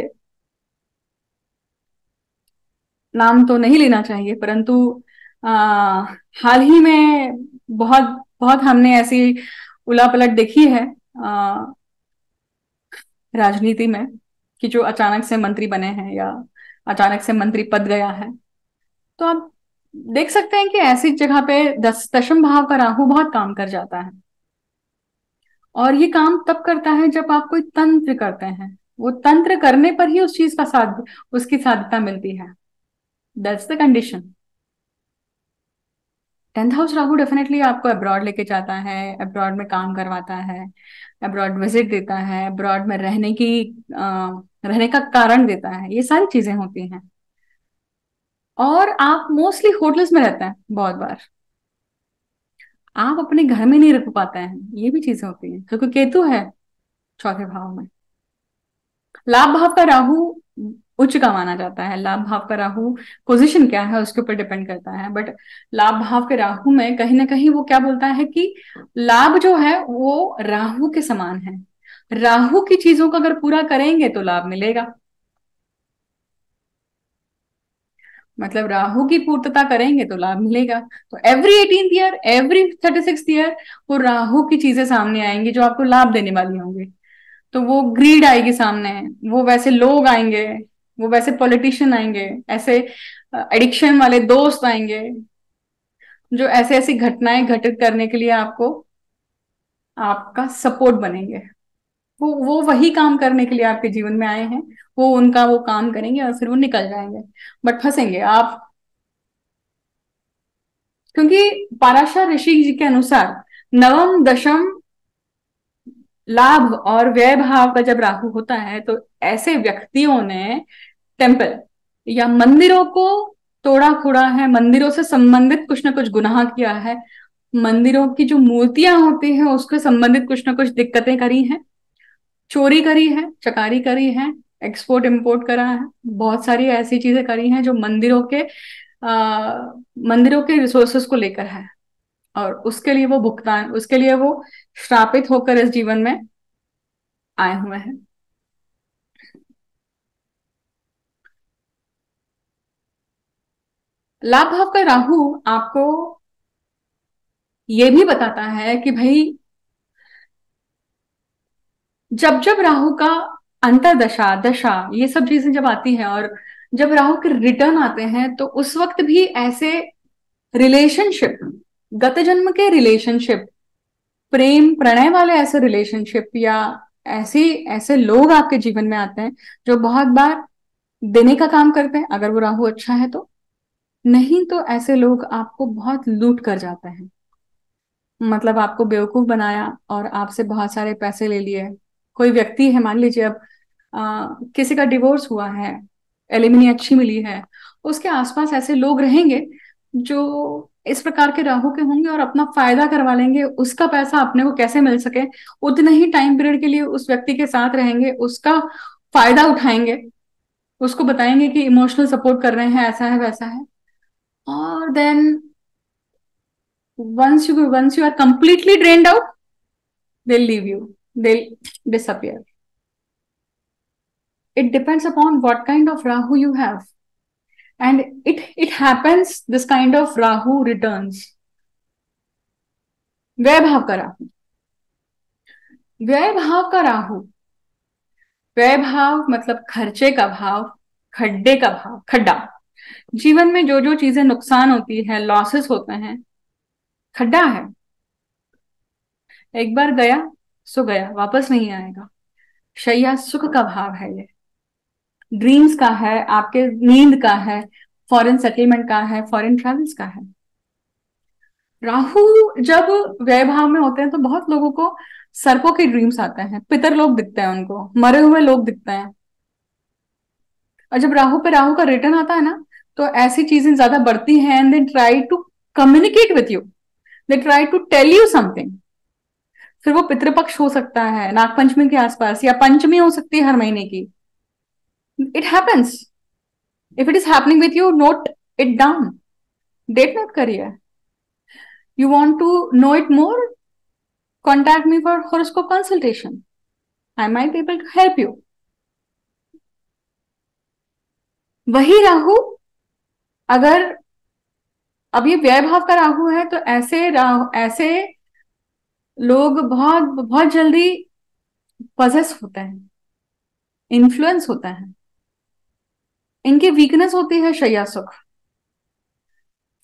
नाम तो नहीं लेना चाहिए, परंतु आ, हाल ही में बहुत बहुत हमने ऐसी उलापलट देखी है आ, राजनीति में, कि जो अचानक से मंत्री बने हैं या अचानक से मंत्री पद गया है। तो आप देख सकते हैं कि ऐसी जगह पे दशम भाव का राहु बहुत काम कर जाता है। और ये काम तब करता है जब आप कोई तंत्र करते हैं, वो तंत्र करने पर ही उस चीज का उसकी साध्यता मिलती है। That's the condition. 10th house Rahu definitely आपको अब्रॉड लेके जाता है, अब्रॉड में काम करवाता है, अब्रॉड विजिट देता है, अब्रॉड में रहने का कारण देता है, ये सारी चीजें होती हैं। और आप मोस्टली होटल्स में रहते हैं बहुत बार, आप अपने घर में नहीं रुक पाते हैं, ये भी चीजें होती हैं क्योंकि केतु है चौथे भाव में। लाभ भाव का राहु उच्च का माना जाता है। लाभ भाव का राहु पोजीशन क्या है उसके ऊपर डिपेंड करता है, बट लाभ भाव के राहु में कहीं ना कहीं वो क्या बोलता है कि लाभ जो है वो राहु के समान है। राहु की चीजों को अगर पूरा करेंगे तो लाभ मिलेगा, मतलब राहु की पूर्तता करेंगे तो लाभ मिलेगा। तो every 18th year, every 36th year वो राहु की चीजें सामने आएंगी जो आपको लाभ देने वाली होंगी। तो वो ग्रीड आएगी सामने, वो वैसे लोग आएंगे, वो वैसे पॉलिटिशियन आएंगे, ऐसे एडिक्शन वाले दोस्त आएंगे जो ऐसे ऐसी घटनाएं घटित करने के लिए आपको आपका सपोर्ट बनेंगे। वो वही काम करने के लिए आपके जीवन में आए हैं, वो उनका वो काम करेंगे और फिर वो निकल जाएंगे, बट फंसेंगे आप। क्योंकि पाराशर ऋषि जी के अनुसार नवम दशम लाभ और व्यय भाव का जब राहु होता है तो ऐसे व्यक्तियों ने टेम्पल या मंदिरों को तोड़ा फोड़ा है, मंदिरों से संबंधित कुछ ना कुछ गुनाह किया है, मंदिरों की जो मूर्तियां होती हैं उसके संबंधित कुछ ना कुछ दिक्कतें करी हैं, चोरी करी है, चकारी करी है, एक्सपोर्ट इंपोर्ट करा है, बहुत सारी ऐसी चीजें करी हैं जो मंदिरों के रिसोर्सेस को लेकर है। और उसके लिए वो श्रापित होकर इस जीवन में आए हुए हैं। लाभ भाव का राहु आपको ये भी बताता है कि भाई जब जब राहु का अंतरदशा, दशा, ये सब चीजें जब आती हैं और जब राहु के रिटर्न आते हैं तो उस वक्त भी ऐसे रिलेशनशिप, गत जन्म के रिलेशनशिप, प्रेम प्रणय वाले ऐसे रिलेशनशिप या ऐसे ऐसे लोग आपके जीवन में आते हैं जो बहुत बार देने का काम करते हैं अगर वो राहु अच्छा है तो। नहीं तो ऐसे लोग आपको बहुत लूट कर जाते हैं, मतलब आपको बेवकूफ बनाया और आपसे बहुत सारे पैसे ले लिए। कोई व्यक्ति है, मान लीजिए अब किसी का डिवोर्स हुआ है, एलिमनी अच्छी मिली है, उसके आसपास ऐसे लोग रहेंगे जो इस प्रकार के राहु के होंगे और अपना फायदा करवा लेंगे, उसका पैसा अपने को कैसे मिल सके, उतने ही टाइम पीरियड के लिए उस व्यक्ति के साथ रहेंगे, उसका फायदा उठाएंगे, उसको बताएंगे कि इमोशनल सपोर्ट कर रहे हैं, ऐसा है वैसा है, और then once you are completely drained out, they'll leave you, they'll disappear. It depends upon what kind of Rahu you have, and it happens, this kind of Rahu returns. व्यय भाव का राहु, व्यय भाव का राहु, व्यय भाव मतलब खर्चे का भाव, खड्डे का भाव, खड्डा। जीवन में जो जो चीजें नुकसान होती है, लॉसेस होते हैं, खड्डा है। एक बार गया सो गया, वापस नहीं आएगा। शैया सुख का भाव है, ये ड्रीम्स का है, आपके नींद का है, फॉरेन सेटलमेंट का है, फॉरेन ट्रैवल्स का है। राहु जब व्यय भाव में होते हैं तो बहुत लोगों को सर्पों के ड्रीम्स आते हैं, पितर लोग दिखते हैं उनको, मरे हुए लोग दिखते हैं। और जब राहु पे राहु का रिटर्न आता है ना, तो ऐसी चीजें ज्यादा बढ़ती हैं, and they try to communicate with you, they try to tell you something. फिर वो पितृपक्ष हो सकता है नागपंचमी के आसपास, या पंचमी हो सकती है हर महीने की। It happens. If it is happening with you, note it down, date note करिए। You want to know it more, contact me for horoscope consultation. I might be able to help you. वही राहु अगर अब ये व्यय भाव का राहु है, तो ऐसे लोग बहुत बहुत जल्दी पजेस होते हैं, इन्फ्लुएंस होते हैं। इनकी वीकनेस होती है शैया सुख,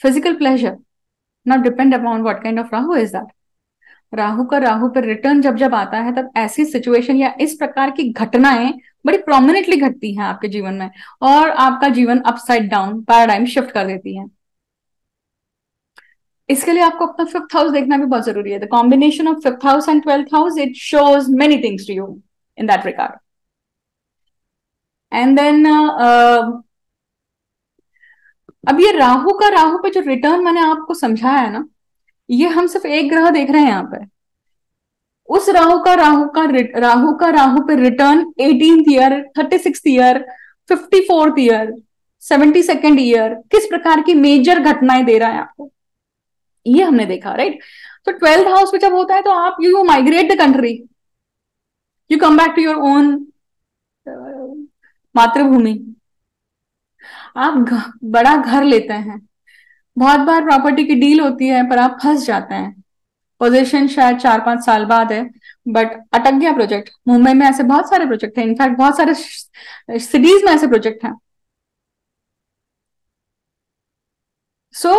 physical pleasure. Now depend upon what kind of Rahu is that. Rahu का राहु पर रिटर्न जब जब आता है, तब ऐसी सिचुएशन या इस प्रकार की घटनाएं बड़ी प्रोमिनेंटली घटती हैं आपके जीवन में, और आपका जीवन अपसाइड डाउन पैराडाइम शिफ्ट कर देती है। इसके लिए आपको अपना फिफ्थ हाउस देखना भी बहुत जरूरी है। The combination of fifth house and twelfth house, it shows many things to you in that regard. And then अब ये राहु पे जो रिटर्न मैंने आपको समझाया है ना, ये हम सिर्फ एक ग्रह देख रहे हैं यहाँ पे। उस राहु का राहु पे return 18th year, 36th year, 54th year, 72nd year, किस प्रकार की मेजर घटनाएं दे रहा है आपको, ये हमने देखा, राइट। तो 12th हाउस में जब होता है, तो आप you migrate the country, you come back to your own मातृभूमि। आप बड़ा घर लेते हैं, बहुत बार प्रॉपर्टी की डील होती है, पर आप फंस जाते हैं। पोजीशन शायद 4-5 साल बाद है, बट अटक गया प्रोजेक्ट। मुंबई में ऐसे बहुत सारे प्रोजेक्ट हैं, इनफैक्ट बहुत सारे सिटीज में ऐसे प्रोजेक्ट हैं। सो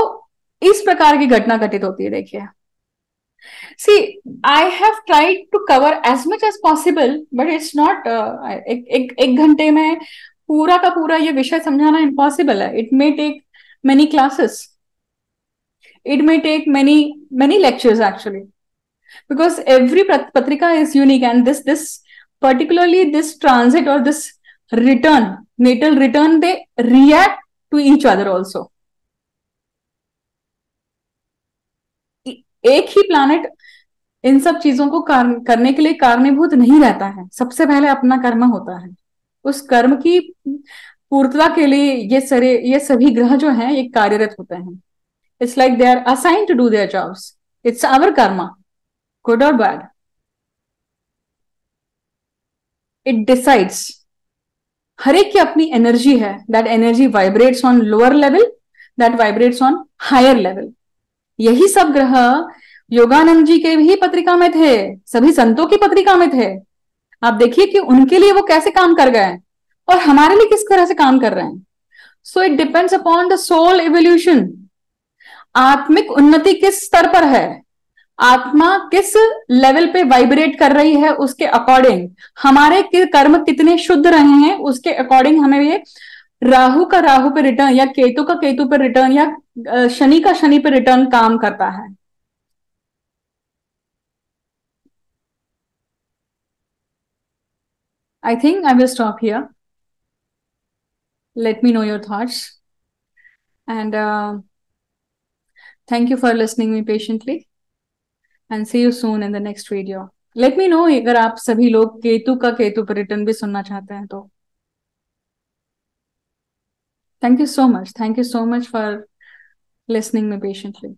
इस प्रकार की घटना घटित होती है, देखिए। See, I have tried to cover as much as possible, but it's not एक घंटे में पूरा का पूरा ये विषय समझाना इम्पॉसिबल है। It may take many classes, it may take many lectures actually, because every patrika is unique, and this particularly this transit or this return, natal return, they react to each other also. एक ही planet in सब चीजों को करने के लिए कारणीभूत नहीं रहता है। सबसे पहले अपना कर्म होता है, उस कर्म की पूर्तता के लिए ये सभी ग्रह जो हैं, ये कार्यरत होते हैं। It's like they are assigned to do their jobs. It's our karma, good or bad. It decides. हर एक की अपनी एनर्जी है, that energy vibrates on lower level, that vibrates on higher level. यही सब ग्रह योगानंद जी के भी पत्रिका में थे, सभी संतों की पत्रिका में थे। आप देखिए कि उनके लिए वो कैसे काम कर गए, और हमारे लिए किस तरह से काम कर रहे हैं। So it depends upon the soul evolution. आत्मिक उन्नति किस स्तर पर है, आत्मा किस लेवल पे वाइब्रेट कर रही है, उसके अकॉर्डिंग हमारे कर्म कितने शुद्ध रहे हैं, उसके अकॉर्डिंग हमें ये राहु का राहु पे रिटर्न, या केतु का केतु पे रिटर्न, या शनि का शनि पे रिटर्न काम करता है। I think I will stop here. Let me know your thoughts, and thank you for listening me patiently, and see you soon in the next video. Let me know अगर आप सभी लोग केतु का केतु पर्यटन भी सुनना चाहते हैं तो। Thank you so much, thank you so much for listening me patiently.